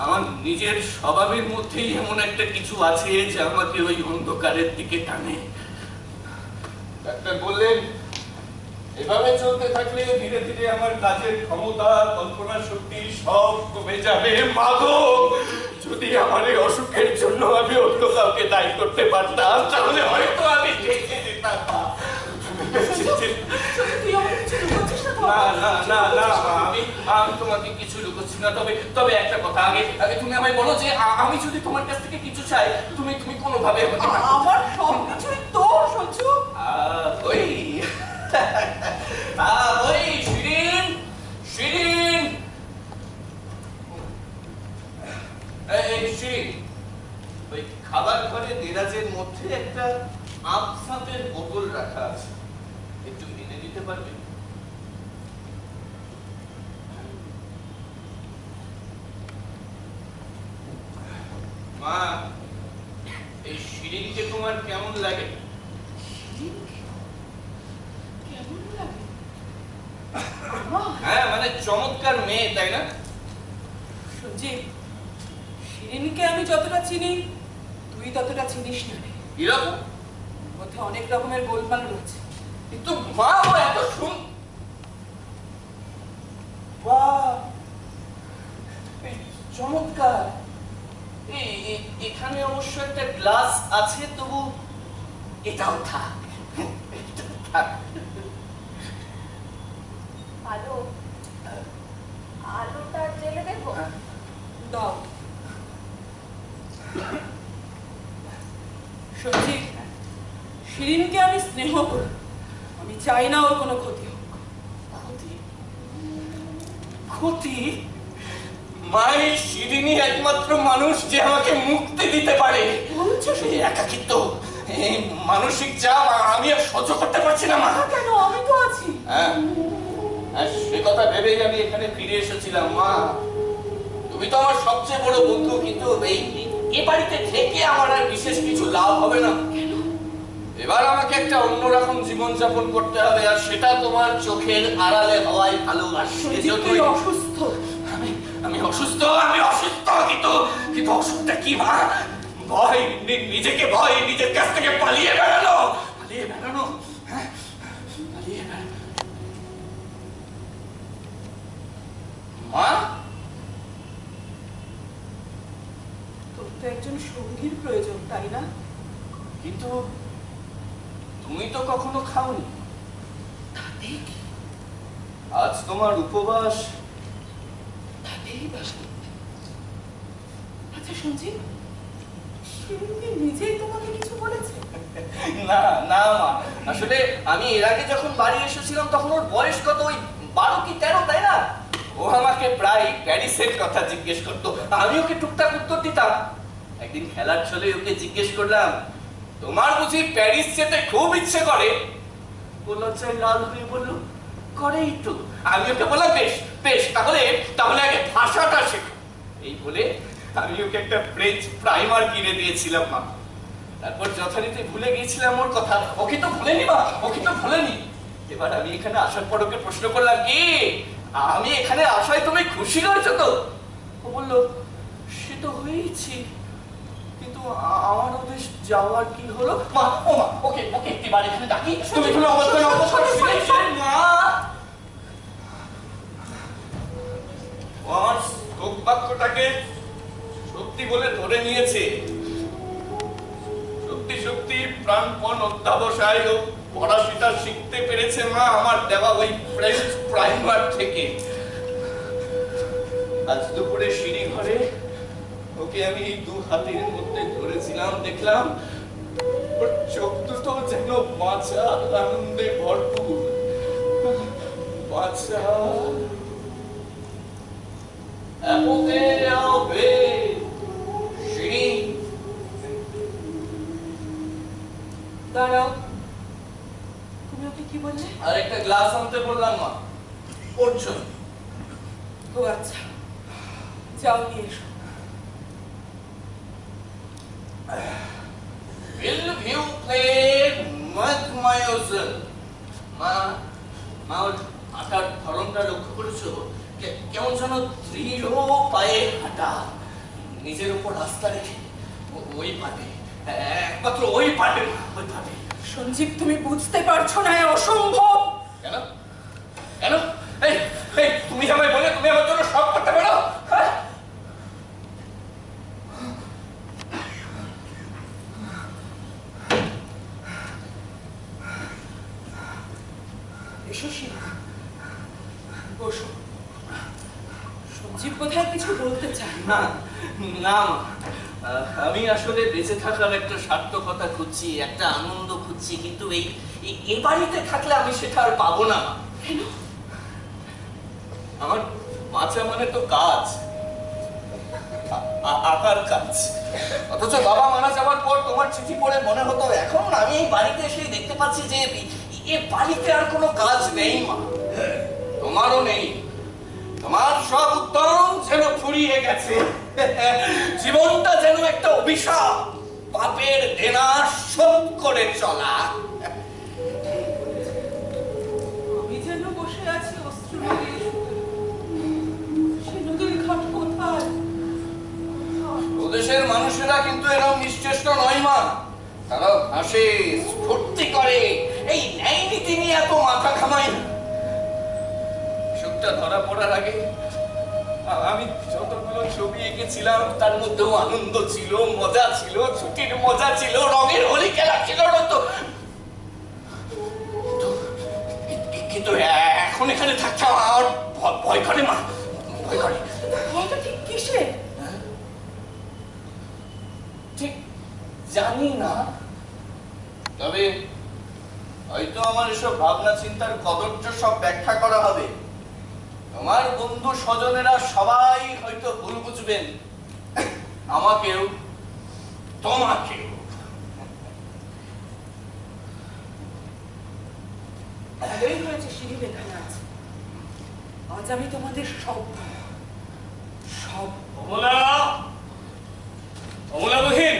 আমার নিজের স্বভাবের মধ্যেই এমন একটা কিছু আছে যে আমাকে ওই অন্ধকারের দিকে টানে। ডাক্তার বললেন, এভাবে চলতে থাকলে ধীরে ধীরে আমার কাজের ক্ষমতা, কল্পনা শক্তি সব কমে যাবে। মাগো, যদি আমার এই অসুখের জন্য আমি অন্য কাউকে দায়ী করতে পারতাম তাহলে হয়তো আমি বেঁচে যেতাম। না, আমি তোমাকে কিছু লুকোচ্ছি না। তবে একটা কথা, আগে তুমি আমায় বলো যে আমি যদি তোমার কাছ থেকে কিছু চাই, তুমি কোনোভাবে আমার সবকিছুই তোর, সঞ্জু। ওই শিরিন, ওই খাবার ঘরে দেরাজের মধ্যে একটা আমসাতের বোতল রাখা আছে, একটু এনে দিতে পারবে? মা, এই শিরিনকে তোমার কেমন লাগে? হ্যাঁ, মানে চমৎকার মেয়ে, তাই না? সঞ্জীব, শিরিনকে আমি যতটা চিনি তুই ততটা চিনিস না। এরকম মধ্যে অনেক রকমের গোলমাল রয়েছে। কিন্তু মা, ও এত বাহ, চমৎকার। এখানে অবশ্য একটা গ্লাস আছে, তবু এটাও থাক। আলোটা জেলে দেবো? দাও। সঞ্জীব, শিরিনকে আমি স্নেহ করি, আমি চাই না ওর কোনো ক্ষতি হোক। ক্ষতি? মাই শিরিনী একমাত্র মানুষ যে আমাকে মুক্তি দিতে পারে। এই একাকিত্ব, এই মানসিক চাপ আমি আর সহ্য করতে পারছি না মা। কেন? আমি তো আছি। হ্যাঁ, সে কথা ভেবেই আমি এখানে ফিরে এসেছিলাম। মা, তুমি তো আমার সবচেয়ে বড় বন্ধু, কিন্তু এই বাড়িতে থেকে আমার আর বিশেষ কিছু লাভ হবে না। এবার আমাকে একটা অন্যরকম জীবনযাপন করতে হবে, আর সেটা তোমার চোখের আড়ালে হওয়াই ভালো। আর তুই অসুস্থ। আমি অসুস্থ, কিন্তু অসুখটা কি মা? নিজের কাছ থেকে পালিয়ে বেড়ানো। হ্যাঁ, মা, তোর তো একজন সঙ্গীর প্রয়োজন, তাই না? কিন্তু তুমি তো কখনো খাওনি। তাতেই কি? আজ তোমার উপবাস। তাতেই বাস। আচ্ছা সঞ্জীব, শিরিন নিজেই তোমাকে কিছু বলেছে? না মা, আসলে আমি এর আগে যখন বাড়ি এসেছিলাম তখন ওর বয়স কত, ওই 12 কি 13, তাই না? ও আমাকে প্রায় প্যারিসের কথা জিজ্ঞেস করতো, আমি ওকে টুকটাক উত্তর দিতাম। একদিন খেলার ছলে ওকে জিজ্ঞেস করলাম, তোমার বুঝি প্যারিস যেতে খুব ইচ্ছে করে? ও লজ্জায় লাল হয়ে বলল, করেই তো। আমি ওকে বললাম বেশ বেশ, তাহলে তাহলে আগে ভাষাটা শেখো। এই বলে আমি ওকে একটা ফ্রেঞ্চ প্রাইমার কিনে দিয়েছিলাম মা। তারপর যথারীতি ভুলে গিয়েছিলাম ওর কথা। ওকে তো ভুলেনি মা, ওকে তো ভুলেনি। এবার আমি এখানে আসার পর ওকে প্রশ্ন করলাম, কি আমি এখানে আসায় তুমি খুশি হয়েছো তো? ও বললো, সে তো হয়েছি, কিন্তু আমার ওদেশ যাওয়ার কি হলো? মা, ও মা, ওকে ওকে এবার এখানে ডাকি। তুমি তুমি অবশ্যই মা। আমার স্তোক বাক্যটাকে সত্যি বলে ধরে নিয়েছে। সত্যি সত্যি প্রাণপণ অধ্যাবসায় ও ফরাসিটা শিখতে পেরেছে মা আমার দেওয়া ওই ফ্রেঞ্চ প্রাইমার থেকে। আজ দুপুরে সিঁড়ি ঘরে ওকে আমি দু হাতের মধ্যে ধরেছিলাম, দেখলাম ওর চোখ দুটো যেন বাঁচা আনন্দে ভরপুর। বাঁচা দাঁড়াও, তুমি ওকে কি বললে? আর একটা গ্লাস আনতে বললাম মা। পড়ছো? ও আচ্ছা, যাও নিয়ে এসো। Will you play Mademoiselle? মা, মা ওর হাঁটার ধরনটা লক্ষ্য করেছো? কেমন যেন দৃঢ় পায়ে হাঁটা, নিজের উপর রাস্তা রেখে ওই পাবে, একমাত্র ওই পাবে, ওই পাবে। সঞ্জীব, তুমি বুঝতে পারছো না, এ অসম্ভব। কেন কেন? এই এই তুমি আমায় বলে তুমি আমার জন্য সব করতে পারো? এসো শিলা, বসো। সঞ্জীব কোথায় কিছু বলতে চায়? না না মা, আমি আসলে বেঁচে থাকার একটা সার্থকতা খুঁজছি, একটা আনন্দ খুঁজছি, কিন্তু এই বাড়িতে থাকলে আমি সেটা আর পাবো না। কেন? আমার বাঁচা মানে তো কাজ, আঁকার কাজ। অথচ বাবা মারা যাওয়ার পর তোমার চিঠি পড়ে মনে হতো এখন আমি এই বাড়িতে এসে দেখতে পাচ্ছি যে এ বাড়িতে আর কোনো কাজ নেই মা, তোমারও নেই। তোমার সব উদ্যম যেন ফুরিয়ে গেছে, জীবনটা যেন একটা অভিশাপ, পাপের দেনা শোধ করে চলা। আমি যেন বসে আছি অস্ত্র নদীর সুতে। সে নদীর ঘাট কোথায়? ওদেশের মানুষেরা কিন্তু এরকম নিশ্চেষ্ট নয় মা, তারা হাসে, স্ফূর্তি করে, এই ন্যায় নীতি নিয়ে এত মাথা ঘামায় না। সুখটা ধরা পড়ার আগে আমি যতগুলো ছবি এঁকেছিলাম তার মধ্যেও আনন্দ ছিল, মজা ছিল, ছুটির মজা ছিল, রঙের হোলি খেলা ছিল তো। কিন্তু এখন এখানে থাকতে আমার ভয় করে মা, ভয় করে। ভয়টা ঠিক কিসে? ঠিক জানি না, তবে হয়তো আমার এসব ভাবনা চিন্তার কদর্য সব ব্যাখ্যা করা হবে। তোমার বন্ধু স্বজনেরা সবাই হয়তো ভুল বুঝবেন, আমাকেও তোমাকেও। ভালোই হয়েছে শিরিন এখানে আছে। আজ আমি তোমাদের সব সব অমলা, অমলা বহিন,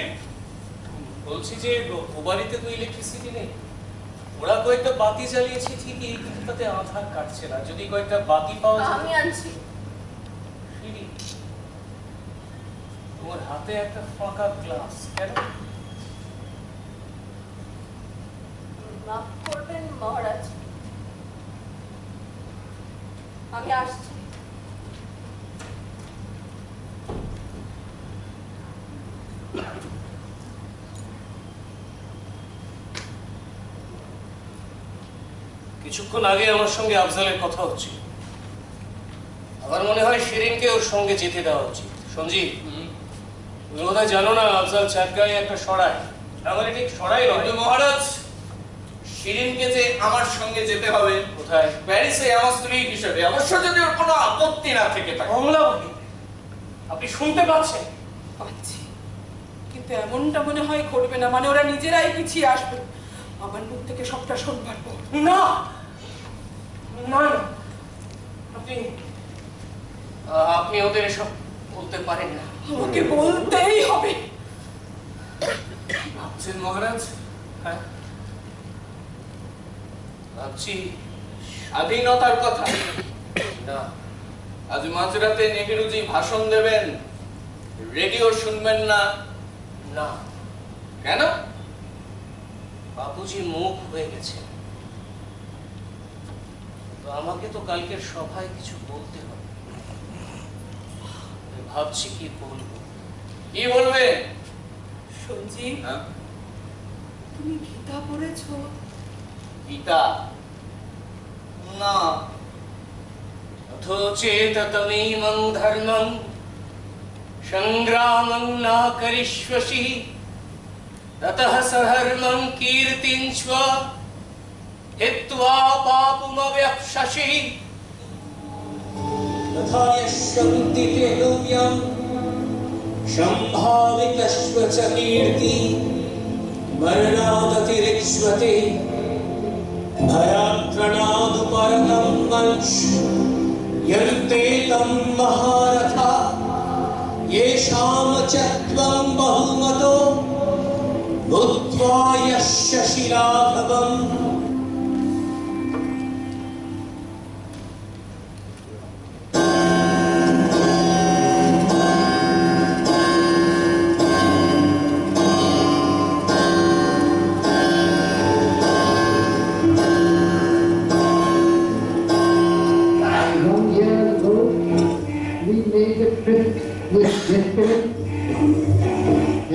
বলছি যে ও বাড়িতে তো ইলেকট্রিসিটি নেই। ওরা কয়েকটা বাতি জ্বালিয়েছে ঠিকই, কিন্তু তাতে আধার কাটছে না। যদি কয়েকটা বাতি পাওয়া যায়। আমি আনছি। শিরি, তোমার হাতে একটা ফাঁকা গ্লাস কেন? মাফ করবেন মহারাজ, আমি আসছি। কিছুক্ষণ আগে আমার সঙ্গে আফজালের কথা হচ্ছিল। আমার মনে হয় শিরিনকে ওর সঙ্গে যেতে দেওয়া উচিত। সঞ্জীব, তুমি বোধহয় জানো না আফজাল চাটগাঁয়ে একটা সরাই। আমার ঠিক সরাই নয়। কিন্তু মহারাজ, শিরিনকে যে আমার সঙ্গে যেতে হবে। কোথায়? প্যারিসে আমার স্ত্রী হিসেবে, অবশ্য যদি ওর কোনো আপত্তি না থেকে থাকে। কমলা বহিন, আপনি শুনতে পাচ্ছেন? পাচ্ছি, কিন্তু এমনটা মনে হয় ঘটবে না। মানে ওরা নিজেরাই পিছিয়ে আসবে আমার মুখ থেকে সবটা শুনবার পর। না, না না, আপনি আপনি ওদের এসব বলতে পারেন না। আমাকে বলতেই হবে। কি ভাবছেন মহারাজ? হ্যাঁ, ভাবছি স্বাধীনতার কথা। না, আজ মাঝরাতে নেহেরুজি ভাষণ দেবেন, রেডিও শুনবেন না। না, কেন? বাপুজি মুখ হয়ে গেছে, তো আমাকে তো কালকের সভায় কিছু বলতে হবে। ভাবছি কি বলবো। কি বলবেন? সঞ্জীব, হ্যাঁ? তুমি গীতা পড়েছো? গীতা? না। अथो चेततमेमं धर्मं संग्रामं न करिष्यसि ततः सधर्मं कीर्तिञ्च्व हित्वा पापुमव्यप्स्यसि तथा यशन्ति ते लोक्यं सम्भावितस्व च कीर्ति मरणादतिरिच्यते भयात्रणादुपरतं वंश यन्ते तं महारथा येषां च त्वं बहुमतो भूत्वा यशसि लाघवम्।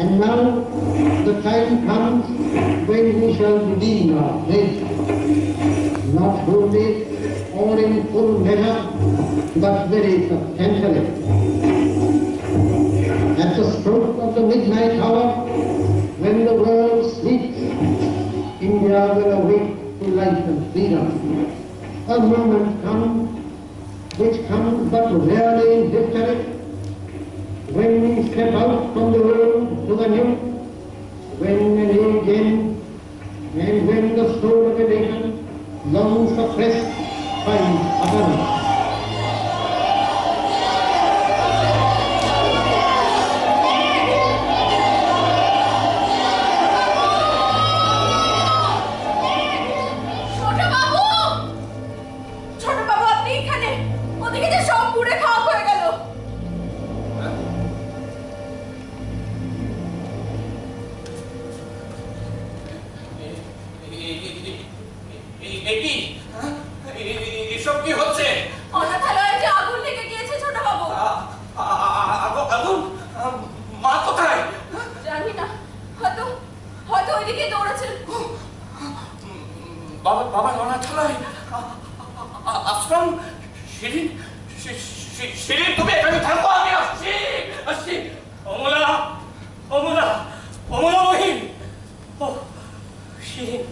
And now the time comes when we shall redeem our pledge, not wholly or in full measure, but very substantially. At the stroke of the midnight hour, when the world sleeps, India will awake to life and freedom. A moment comes, which comes but rarely in history, when we step out from the old to the new, when an age ends, and when the soul of a nation, long suppressed, finds utterance. ছোট বাবু, ছোট বাবু, আপনি এখানে? ওদিকে যে সব পুড়ে খাওয়া হয়ে গেল। এসব কি হচ্ছে? অনাথালয়ে যে আগুন লেগে গিয়েছে ছোট বাবু। আগুন? মা কোথায়? জানি না, হয়তো হয়তো ওইদিকে দৌড়াচ্ছিল। বাবা অনাথালয়, আশ্রম। শিরিন, শিরিন তুমি এখানে থাকো, আমি আসছি আসছি। অমলা, অমলা, অমলা বহিন। ও শিরিন,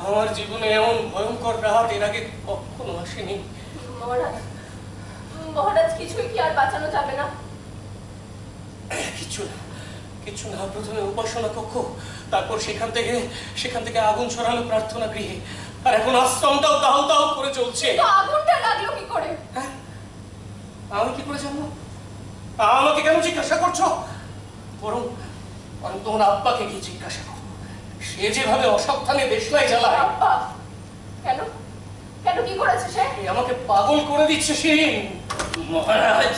আমার জীবনে এমন ভয়ঙ্কর রাত এর আগে কখনো আসেনি। মহারাজ, মহারাজ, কিছুই কি আর বাঁচানো যাবে না? কিছু না, কিছু না। প্রথমে উপাসনা কক্ষ, তারপর সেখান থেকে আগুন ছড়ালো প্রার্থনা গৃহে, আর এখন আশ্রমটাও দাউ দাউ করে চলছে। তো আগুনটা লাগলো কি করে? হ্যাঁ, আমি কি করে জানবো? আমাকে কেন জিজ্ঞাসা করছো? বরং তোমার আব্বাকে গিয়ে জিজ্ঞাসা করো। সে যেভাবে অসাবধানে দেশলাই জ্বালায়। আব্বা? কেন? কেন, কি করেছে সে? এ আমাকে পাগল করে দিচ্ছে শিরিন। মহারাজ,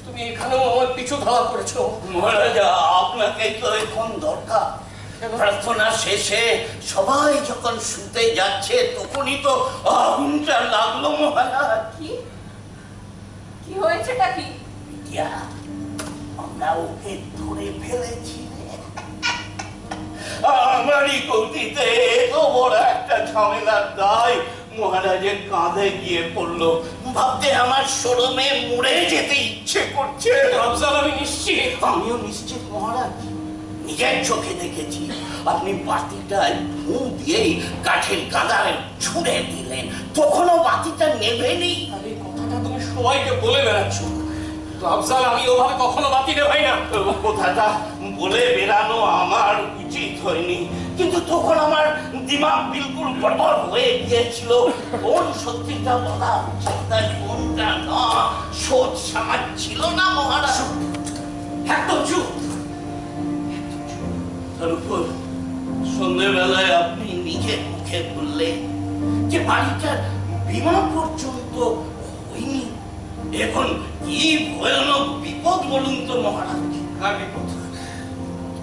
তুমি এখানেও আমার পিছু ধাওয়া করেছো। মহারাজ, আপনাকে তো এখন দরকার। কেন? প্রার্থনা শেষে সবাই যখন শুতে যাচ্ছে তখনই তো আগুনটা লাগলো মহারাজ। কি কি হয়েছেটা কি? বিটিয়া, আমরা ওকে ধরে ফেলেছি। আমারই গতিতে এত বড় একটা ঝামেলার দায় মহারাজের কাঁধে গিয়ে পড়লো। ভাবতে আমার শরমে মরে যেতে ইচ্ছে করছে। আফজাল, আমি নিশ্চিত। আমিও নিশ্চিত মহারাজ, নিজের চোখে দেখেছি। আপনি বাতিটায় ফু দিয়েই কাঠের গাদারে ছুঁড়ে দিলেন, তখনও বাতিটা নেভেনি। আর এই কথাটা তুমি সবাইকে বলে বেড়াচ্ছ। তো আফজাল, আমি ওভাবে কখনো বাতি নেভাই না। কথাটা বলে বেরানো আমার উচিত হয়নি, কিন্তু তখন আমার দিমাগ বিলকুল গড়বড় হয়ে গিয়েছিল। কোন সত্যিটা বলা উচিত আর কোনটা না সোচ সামাজ ছিল না মহারাজ। একদম চুপ। তার উপর সন্ধ্যেবেলায় আপনি নিজের মুখে বললেন যে বাড়িটার বীমা পর্যন্ত হয়নি। এখন কি ভয়ানক বিপদ বলুন তো মহারাজ। কার বিপদ?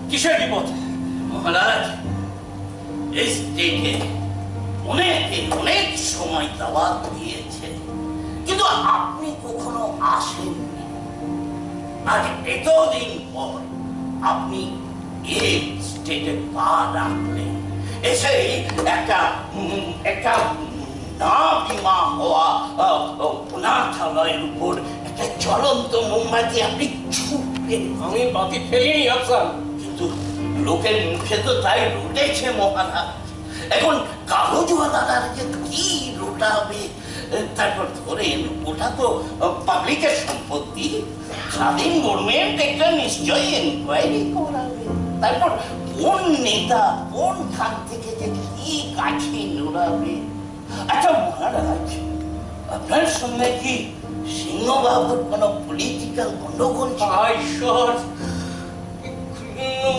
কিসের বিপদ? মহারাজ, এই স্টেটে অনেকে অনেক সময় দাওয়াত দিয়েছে, কিন্তু আপনি কখনো আসেননি। আজ এতদিন পর আপনি এই স্টেটে পা রাখলেন, এসে একটা না বিমা হওয়া অনাথালয়ের উপর একটা জ্বলন্ত মোমবাতি আপনি ছুটলেন। আমি বাতি ফেলিনি আফসার। কিন্তু লোকের মুখে তো তাই রুটেছে মহারাজ। এখন কাগজওয়ালার যে কি রোটাবে, তারপর ধরেন ওটা তো পাবলিকের সম্পত্তি। স্বাধীন গভর্নমেন্ট একটা নিশ্চয়ই এনকোয়ারি করাবে। তারপর কোন নেতা কোন খান থেকে যে কি কাছে নোড়াবে। আচ্ছা মহারাজ, আপনার সঙ্গে কি সিংহবাবুর কোন পলিটিক্যাল গন্ডগোল ছিল? ঈশ্বর,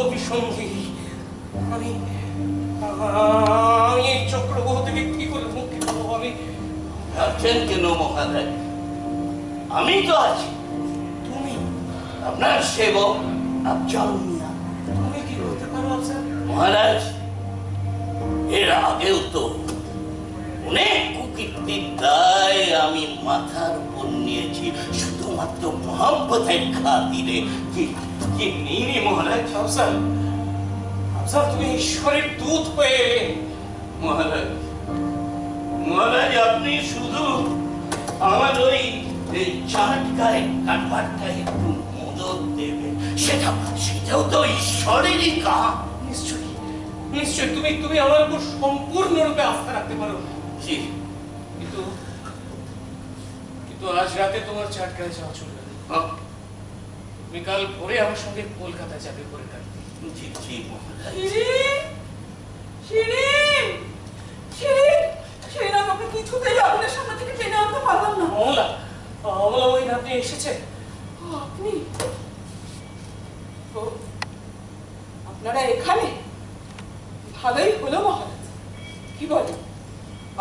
অভিসন্ধি। আমি এই চক্রবাহ থেকে কি করে মুক্তি পাবো? আমি ভাবছেন কেন মহারাজ? আমি তো আছি। তুমি আপনার সেবক আফজাল মিয়া। তুমি কি বলতে পারো আফসার? মহারাজ, এর আগেও তো অনেক কুকীর্তির দায় আমি মাথার উপর নিয়েছি শুধুমাত্র মহব্বতের খাতিরে। কি নিনি মহারাজ? আফসার, আফসার, তুমি ঈশ্বরের দূত হয়ে এলে। মহারাজ, মহারাজ, আপনি শুধু আমার ওই চাটকায় কাটবারটা একটু মদত দেবেন। সেটাও তো ঈশ্বরেরই কাজ। নিশ্চয়ই, নিশ্চয়ই তুমি আমার উপর সম্পূর্ণরূপে আস্থা রাখতে পারো। জি, কিন্তু আজ রাতে তোমার চাটকায় যাওয়া চলবে না। তুমি কাল ভোরে আমার সঙ্গে কলকাতায় যাবে পরীক্ষা দিতে। জি জি মহারাজ। শিরিন, শিরিন, শিরিন, শিরিন, আমাকে কিছুতেই আগুনের সামনে থেকে টেনে আনতে পারলাম না। অমলা, অমলা, ওই আপনি এসেছেন? আপনি ও, আপনারা এখানে? ভালোই হলো মহারাজ। কি বলেন,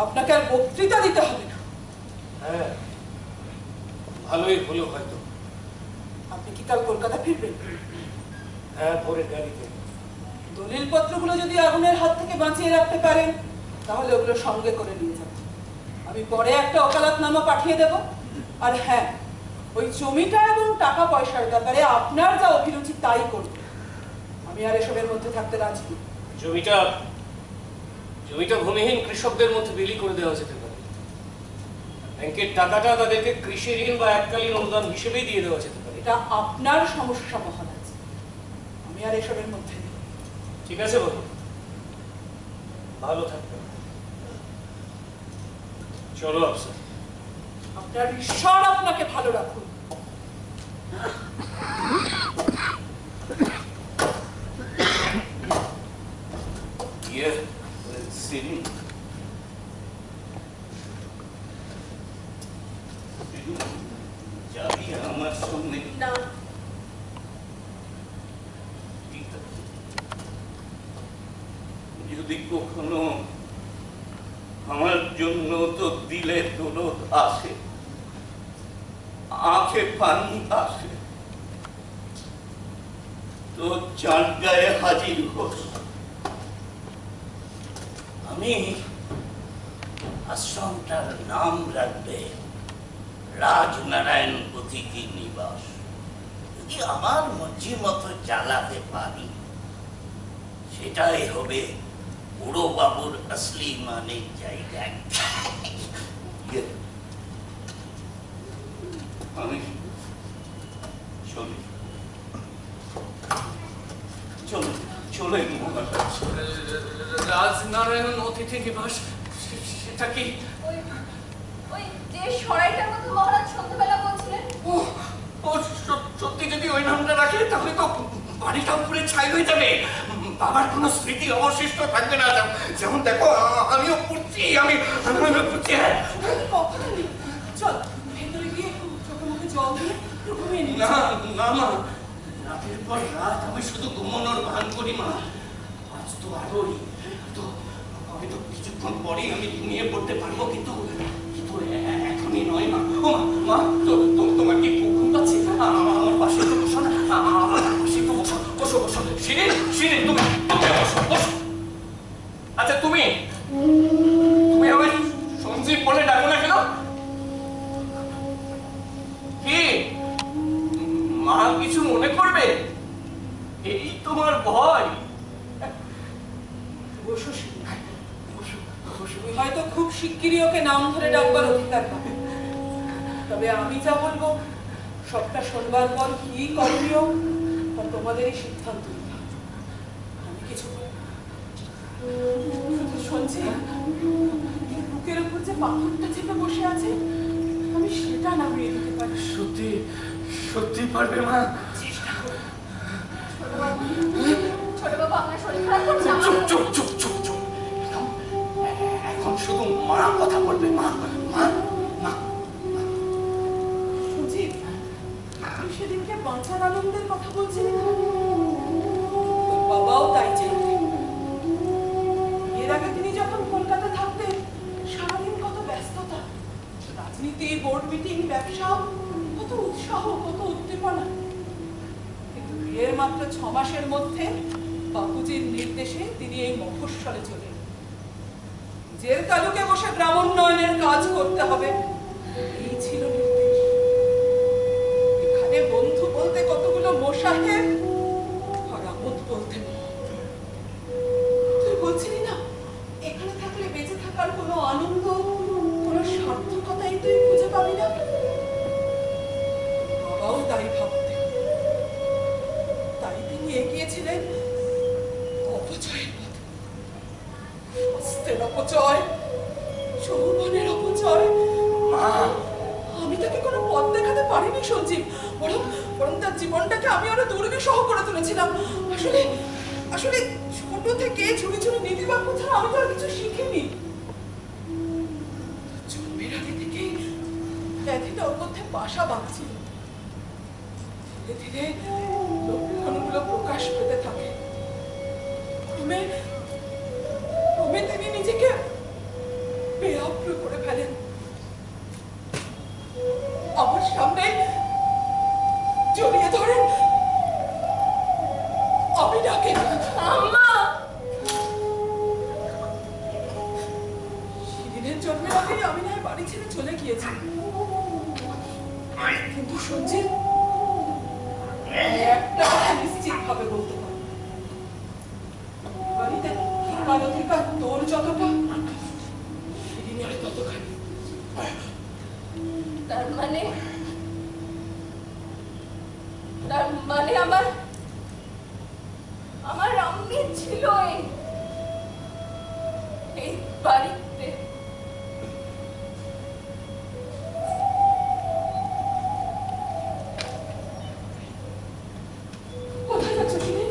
আপনাকে আর বক্তৃতা দিতে হবে না। হ্যাঁ, ভালোই হলো হয়তো। আপনি কি কাল কলকাতা ফিরবেন? হ্যাঁ, ভোরের গাড়িতে। দলিল পত্রগুলো যদি আগুনের হাত থেকে বাঁচিয়ে রাখতে পারেন তাহলে ওগুলো সঙ্গে করে নিয়ে যাবেন। আমি পরে একটা ওকালতনামা পাঠিয়ে দেব। আর হ্যাঁ, ওই জমিটা এবং টাকা পয়সার ব্যাপারে আপনার যা অভিরুচি তাই করবে। আমি আর এসবের মধ্যে থাকতে রাজি নই। জমিটা ভূমিহীন কৃষকদের মধ্যে বিলি করে দেওয়া যেতে পারে। ব্যাংকের টাকাটা তাদেরকে কৃষি ঋণ বা এককালীন অনুদান হিসেবেই দিয়ে দেওয়া যেতে পারে। এটা আপনার সমস্যা মহারাজ, আমি আর এসবের মধ্যে নেই। ঠিক আছে বলো, ভালো থাকবে। চলো আফসার। আপনার ঈশ্বর আপনাকে ভালো রাখুন। যাবি আমার সঙ্গে? না, যদি কখনো আমার জন্য তো দিলে দরদ আসে, আঁখে পানি আসে, তো চাটগায়ে হাজির হোস। আমি আশ্রমটার নাম রাখবে রাজনারায়ণ অতিথি নিবাস। যদি আমার মর্জি মতো চালাতে পারি সেটাই হবে বুড়ো বাবুর আসলি মানের জায়গা। আমি চলি চলে চলে মহারাজ। রাজনারায়ণ অতিথি নিবাস, সেটা কি? ওই যে সরাইটার কথা মহারাজ সন্ধ্যাবেলা বলছিলেন। ও সত্যি যদি ওই নামটা রাখে তাহলে তো বাড়িটা পুরো ছাই হয়ে যাবে, বাবার কোনো স্মৃতি অবশিষ্ট থাকবে না। যেমন দেখো আমিও পড়ছি, আমি পড়ছি। কথা নেই, চল ভেতরে গিয়ে একটু চোখে মুখে জল দিয়ে একটু ঘুমিয়ে নি। না না মা, রাতের পর রাত আমি শুধু ঘুমানোর ভান করি মা। আজ তো আরোই, তো হয়তো কিছুক্ষণ পরেই আমি ঘুমিয়ে পড়তে পারবো, কিন্তু এখনই নয় মা। ও মা, তোমার কি ঘুম পাচ্ছে? আমার পাশে একটু বসো না, আমার পাশে একটু বসো, বসো বসো। শিরিন, শিরিন, তুমি বসো বসো। আচ্ছা তুমি আমায় সঞ্জীব বলে ডাকো না কেন? কি মা কিছু মনে করবে? এই তোমার ভয়? বসো শিরিন, তুমি হয়তো খুব শিগগিরই ওকে নাম ধরে ডাকবার অধিকার পাবে, তবে আমি যা বলবো সবটা শোনবার পর কি করণীয় তা তোমাদেরই সিদ্ধান্ত নিতে হবে। আমি কিছু শুনছি, বুকের উপর যে পাথরটা চেপে বসে আছে আমি সেটা নামিয়ে দিতে পারি। সত্যি সত্যি পারবে মা? চেষ্টা করো। ছোট বাবু আপনার শরীর খারাপ করছে? চুপ চুপ চুপ চুপ চুপ। এখন শুধু মা কথা বলবে, মা মা মা। সুজিত, তুই সেদিনকে বাঁচার আনন্দের কথা বলছিলি, তোর বাবাও তাই চাইতেন। এর আগে তিনি যখন কলকাতা থাকতেন সারাদিন কত ব্যস্ততা, রাজনীতি, বোর্ড মিটিং, ব্যবসা, কত উৎসাহ, কত উদ্দীপনা। কিন্তু বিয়ের মাত্র 6 মাসের মধ্যে বাপুজির নির্দেশে তিনি এই মফস্বলে চলে এলেন। নিজের তালুকে বসে গ্রামোন্নয়নের কাজ করতে হবে, এই ছিল নির্দেশ। এখানে বন্ধু বলতে কতগুলো মোসাহেব আর আমোদ বলতে নেই। তুই বলছিলি না এখানে থাকলে বেঁচে থাকার কোনো আনন্দ, কোনো সার্থকতাই তুই খুঁজে পাবি না? বাবাও তাই ভাবতেন, তাই তিনি এগিয়েছিলেন অপচয়ের পথে। স্বাস্থ্যের অপচয়, যৌবনের অপচয়। আমি তাকে কোনো পথ দেখাতে পারিনি সঞ্জীব, বরং তার জীবনটাকে আমি আরো দুর্বিষহ করে তুলেছিলাম। আসলে আসলে ছোট থেকে ঝুড়ি ঝুড়ি নীতিবাক্য ছাড়া আমি তো আর কিছু শিখিনি। জন্মের আগে থেকেই ব্যাধিটা ওর মধ্যে বাসা বাঁধছিল। ধীরে ধীরে লক্ষণগুলো প্রকাশ পেতে থাকে। ক্রমে ক্রমে তিনি নিজেকে বেআপ্য করে ফেলেন। আমার সামনে জড়িয়ে ধরেন, আমি ডাকেন আম্মা। শিরিনের জন্মের আগেই আমি না বাড়ি ছেড়ে চলে গিয়েছি, কিন্তু সঞ্জীব একটা কথা নিশ্চিত ভাবে বলতে পারি, বাড়িতে থাকার অধিকার তোর যতটা, শিরিনের ততখানি। তার মানে আমার আম্মি ছিল এই বাড়িতে। কোথায় যাচ্ছ শিরিন?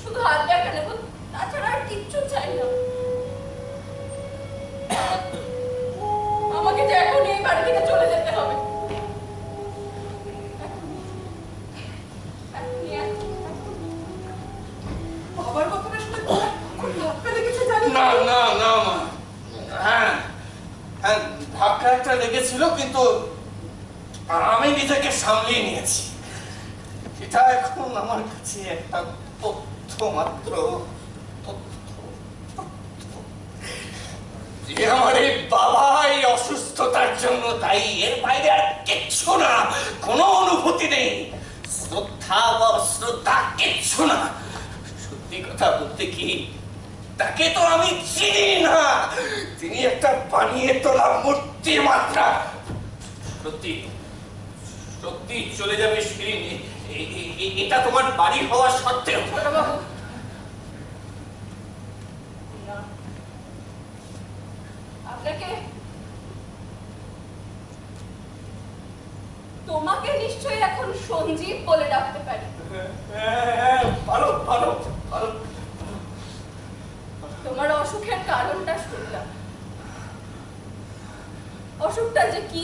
শুধু হাত দেখা নেব, তাছাড়া আর কিচ্ছু চাই না। আমাকে যে এখন এই বাড়ি থেকে চলে যেতে হবে। বাবার কথাটা শুনে খুব ধাক্কা লেগেছে জানি। না না না মা, হ্যাঁ হ্যাঁ ধাক্কা একটা লেগেছিল, কিন্তু আমি নিজেকে সামলিয়ে নিয়েছি। এটা এখন আমার কাছে একটা তথ্য মাত্র, যে আমার এই বাবা এই অসুস্থতার জন্য দায়ী, এর বাইরে আর কিচ্ছু না। কোনো অনুভূতি নেই, শ্রদ্ধা বা অশ্রদ্ধা কিচ্ছু না। সত্যি কথা বলতে কি, তাকে তো আমি চিনি না, তিনি একটা বানিয়ে তোলা মূর্তি মাত্রা। সত্যি সত্যি চলে যাবে শিরিন, এটা তোমার বাড়ি হওয়া সত্ত্বেও। ছোটবাবু, না, আপনাকে, তোমাকে নিশ্চয়ই এখন সঞ্জীব বলে ডাকতে পারি। ভালো ভালো ভালো। তোমার অসুখের কারণটা শুনলাম, অসুখটা যে কি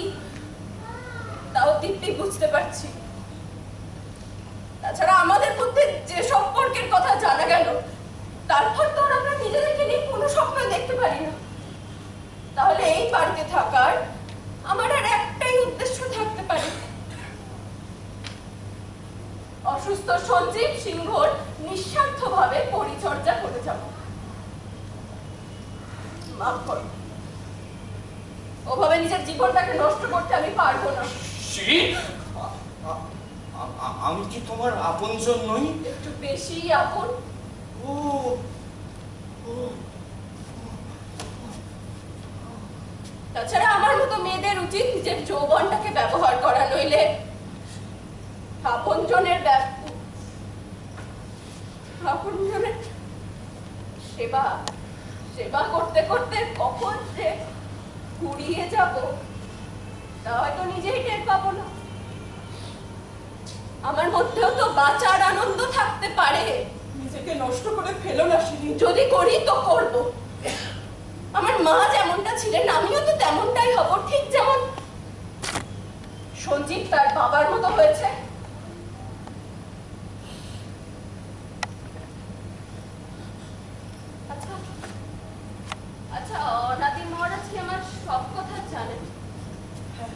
তাও দিব্যি বুঝতে পারছি। তাছাড়া আমাদের মধ্যে যে সম্পর্কের কথা জানা গেল, তারপর তো আর আমরা নিজেদেরকে নিয়ে কোনো স্বপ্ন দেখতে পারি না। তাহলে এই বাড়িতে থাকার আমার আর একটাই উদ্দেশ্য থাকতে পারে, অসুস্থ সঞ্জীব সিংহর নিঃস্বার্থভাবে পরিচর্যা করে যাব। মাফ করো, ওভাবে নিজের জীবনটাকে নষ্ট করতে আমি পারবো না। আমি কি তোমার আপনজন নই? একটু বেশি আপন। ও তাছাড়া আমার মতো মেয়েদের উচিত নিজের যৌবনটাকে ব্যবহার করা, নইলে আপনজনের আপনজনের সেবা সেবা করতে করতে কখন যে ফুরিয়ে যাব তা হয়তো নিজেই টের পাবো না। আমার মধ্যেও তো বাঁচার আনন্দ থাকতে পারে। নিজেকে নষ্ট করে ফেলো না শিরিন। যদি করি তো করব। আমার মা যেমনটা ছিলেন আমিও তো তেমনটাই হব, ঠিক যেমন সঞ্জীব তার বাবার মতো হয়েছে। আচ্ছা আচ্ছা, অনাদি মহারাজ কি আমার সব কথা জানেন? হ্যাঁ,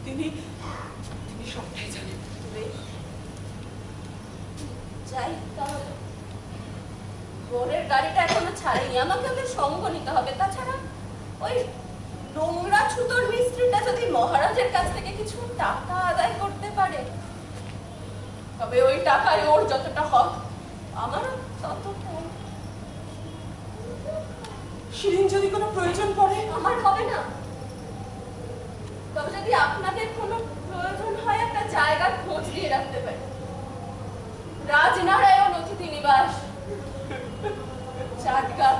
তিনি সবটাই জানেন। বেশ, যাই তাহলে। ভোরের গাড়িটা এখনো ছাড়েনি, আমাকে ওদের সঙ্গ নিতে হবে। তাছাড়া ওই নোংরা ছুতোর মিস্ত্রিটা যদি মহারাজের কাছ থেকে কিছু টাকা আদায় করতে পারে, তবে ওই টাকায় ওর যতটা হক আমারও ততটা। শিরিন, যদি কোনো প্রয়োজন পড়ে? আমার হবে না, তবে যদি আপনাদের কোনো প্রয়োজন হয় একটা জায়গার খোঁজ দিয়ে রাখতে পারি। রাজনারায়ণ অতিথি নিবাস, চাটগাঁ,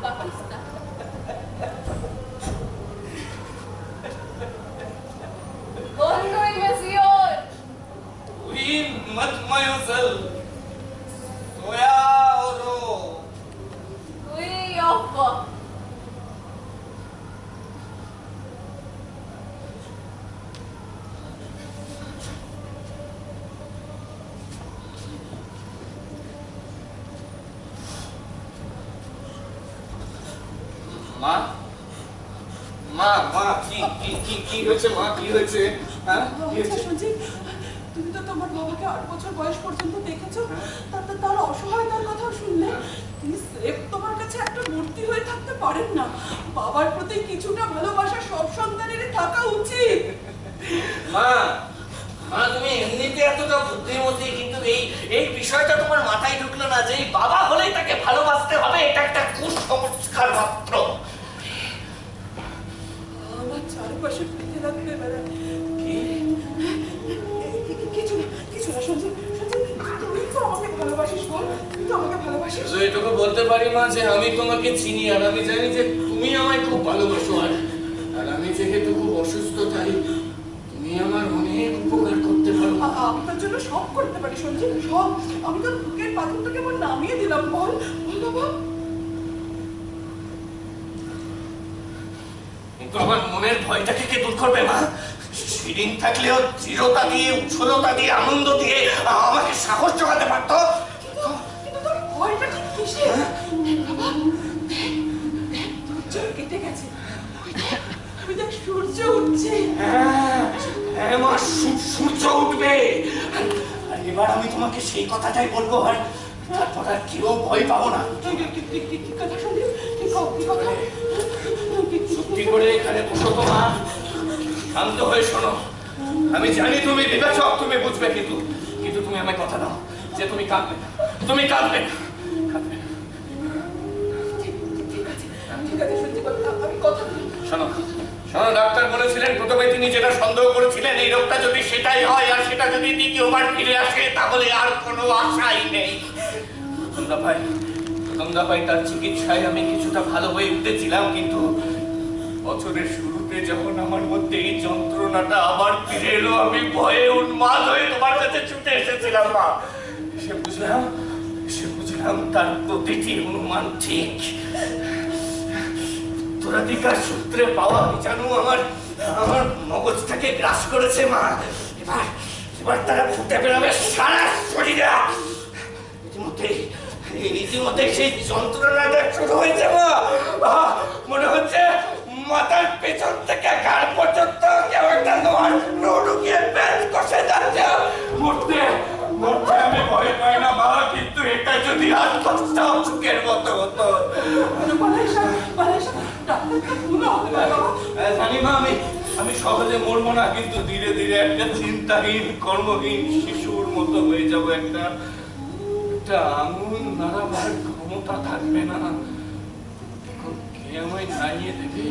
পাকিস্তান। বন্ধুই মেসিওর। Oui, mademoiselle. Soya oro. Oui, of. মা মা মা কি কি কি কি হয়েছে মা? কি হয়েছে? হ্যাঁ কি আচ্ছা হয়েছে? সঞ্জীব, তুমি তো তোমার বাবাকে 8 বছর বয়স পর্যন্ত দেখেছো, তার অসহায়তার কথা শুনলে। তিনি স্রেফ তোমার কাছে একটা মূর্তি হয়ে থাকতে পারেন না। বাবার প্রতি কিছুটা ভালোবাসা সব সন্তানেরই থাকা উচিত। মা মা, তুমি এমনিতে এতটা বুদ্ধিমতী, কিন্তু এই বিষয়টা তোমার মাথায় ঢুকলো না যে বাবা হলেই তাকে ভালোবাসতে হবে। এটা একটা কুসংস্কার মাত্র। আমার চারপাশে ফিরে রাখতে বেড়ায়। কিছু না সঞ্জীব, তুই তো আমাকে ভালোবাসিস, বল তুই তো আমাকে ভালোবাসিস। শুধু এটুকু বলতে পারি মা যে আমি তোমাকে চিনি, আর আমি জানি যে তুমি আমায় খুব ভালোবাসো। আর আমি যেহেতু খুব অসুস্থ, তাই তুমি আমার অনেক উপকার করতে পারো। আমি তোর জন্য সব করতে পারি সঞ্জীব, সব। আমি তোর বুকের পাথরটা কেমন নামিয়ে দিলাম, বল বল বাবা। কিন্তু আমার মনের ভয়টাকে কে দূর করবে মা? শিরিন থাকলেও দৃঢ়তা দিয়ে, উচ্ছলতা দিয়ে, আনন্দ দিয়ে আমাকে সাহস জোগাতে পারতো। কিন্তু তোর ভয়টা ঠিক কিসে বাবা? তোর চোখ কেটে গেছে, ওই দেখ সূর্য উঠছে। হ্যাঁ মা, সূর্য উঠবে। আর এবার আমি তোমাকে সেই কথাটাই বলবো, আর তারপর আর কেউ ভয় পাবো না। কি কথা সন্দীপ? কি কথা? চুক্তি করে এখানে বসো তো মা, শান্ত হয়ে শোনো। আমি জানি তুমি বিবেচক, তুমি বুঝবে, কিন্তু তুমি আমায় কথা দাও যে তুমি কাঁদবে না, তুমি কাঁদবে না, কাঁদবে না। ঠিক আছে সন্দীপ, আমি কথা দিই। শোনো শোনো, ডাক্তার বলেছিলেন প্রথমে তিনি যেটা সন্দেহ করেছিলেন এই রোগটা যদি সেটাই হয়, আর সেটা যদি দ্বিতীয়বার ফিরে আসে, তাহলে আর কোনো আশাই নেই। প্রথম দফায় তার চিকিৎসায় আমি কিছুটা ভালো হয়ে উঠেছিলাম, কিন্তু বছরের শুরুতে মুহূর্তে যখন আমার মধ্যে এই যন্ত্রণাটা আবার ফিরে এলো, আমি ভয়ে উন্মাদ হয়ে তোমার কাছে ছুটে এসেছিলাম মা। সে বুঝলাম তার প্রতিটি অনুমান ঠিক। উত্তরাধিকার সূত্রে পাওয়া বীজাণু আমার মগজটাকে গ্রাস করেছে মা। এবার তারা ফুটে বেরোবে সারা শরীরে। ইতিমধ্যে সেই যন্ত্রণাটা শুরু হয়েছে মা। মনে হচ্ছে মাথার পেছন থেকে ঘাড় পর্যন্ত কেউ একটা লোহার ঢুকিয়ে পেট কষে যাচ্ছে। মরতে আমি ভয় পাই না মা, কিন্তু এটা যদি আর কষ্ট চুকের মতো হতো। জানি মা, আমি সহজে মরবো না, কিন্তু ধীরে ধীরে একটা চিন্তাহীন কর্মহীন শিশুর মতো হয়ে যাবো। একটা আঙুল নাড়াবার ক্ষমতা থাকবে না। কে আমায় খাইয়ে দেবে,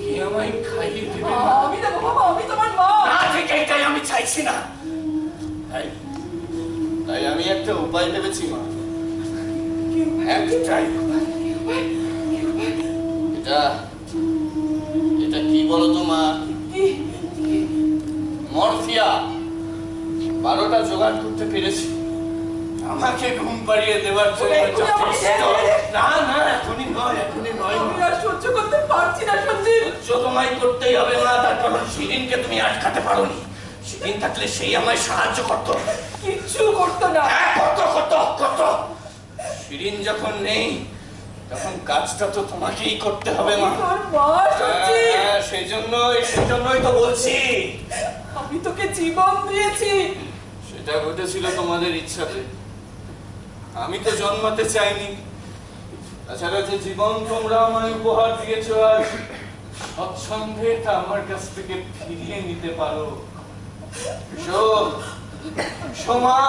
কে আমায় খাইয়ে দেবে? আমি দেবো বাবা, আমি তোমার মা। না, ঠিক এইটাই আমি চাইছি না। তাই আমি একটা উপায় ভেবেছি মা। একটাই উপায়। এটা কি বলো তো মা? মরফিয়া 12টা জোগাড় করতে পেরেছি আমাকে ঘুম পাড়িয়ে দেওয়ার জন্য। না না, এখনই নয়। আমি আর সহ্য করতে পারছি না সঞ্জীব। সহ্য তোমায় করতেই হবে না, তার কারণ শিরিনকে তুমি আটকাতে পারোনি। শিরিন থাকলে সেই আমায় সাহায্য করতো। কিচ্ছু করতো না। কত শিরিন যখন নেই, তখন কাজটা তো তোমাকেই করতে হবে মা। সেই জন্যই তো বলছি। আমি তোকে জীবন দিয়েছি। সেটা ঘটেছিল তোমাদের ইচ্ছাতে, আমি তো জন্মাতে চাইনি। তাছাড়া যে জীবন তোমরা আমায় উপহার দিয়েছো, আর স্বচ্ছন্দে তা আমার কাছ থেকে ফিরিয়ে নিতে পারো। সোমা,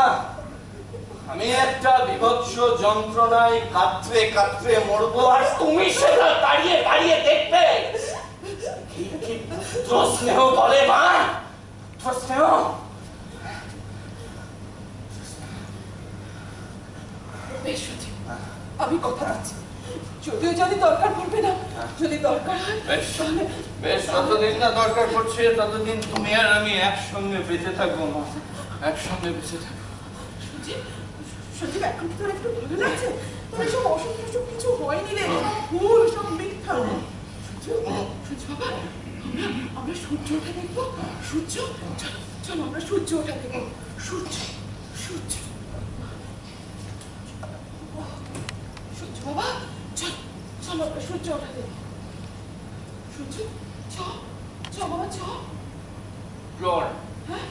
আমি একটা বিভৎস যন্ত্রণায় কাতরে কাতরে মরবো, আর তুমি সেটা দাঁড়িয়ে দাঁড়িয়ে দেখবে। কি পুত্র স্নেহ বলে মা, পুত্র স্নেহ। আমি কথা দিচ্ছি, যদিও যদি দরকার পড়বে না, যদি দরকার হয় বেশ, যতদিন না দরকার পড়ছে ততদিন তুমি আর আমি একসঙ্গে বেঁচে থাকবো মা, একসঙ্গে বেঁচে থাকবো। সঞ্জীব, এখন কি তোর একটু ভালো লাগছে? তোর এসব অসুখ টসুখ কিছু হয়নি রে, ভুল, সব মিথ্যা। বাবা, আমরা সূর্য ওঠা দেখবো। সূর্য, চলো আমরা সূর্য ওঠা দেখবো। সূর্য বাবা, চলো আমরা সূর্য ওঠা দেখবো। সূর্য, চ বাবা, চ। হ্যাঁ,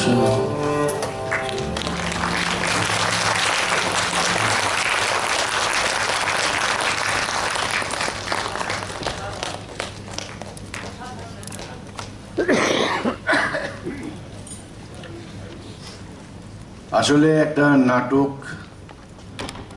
Sure. আসলে একটা নাটক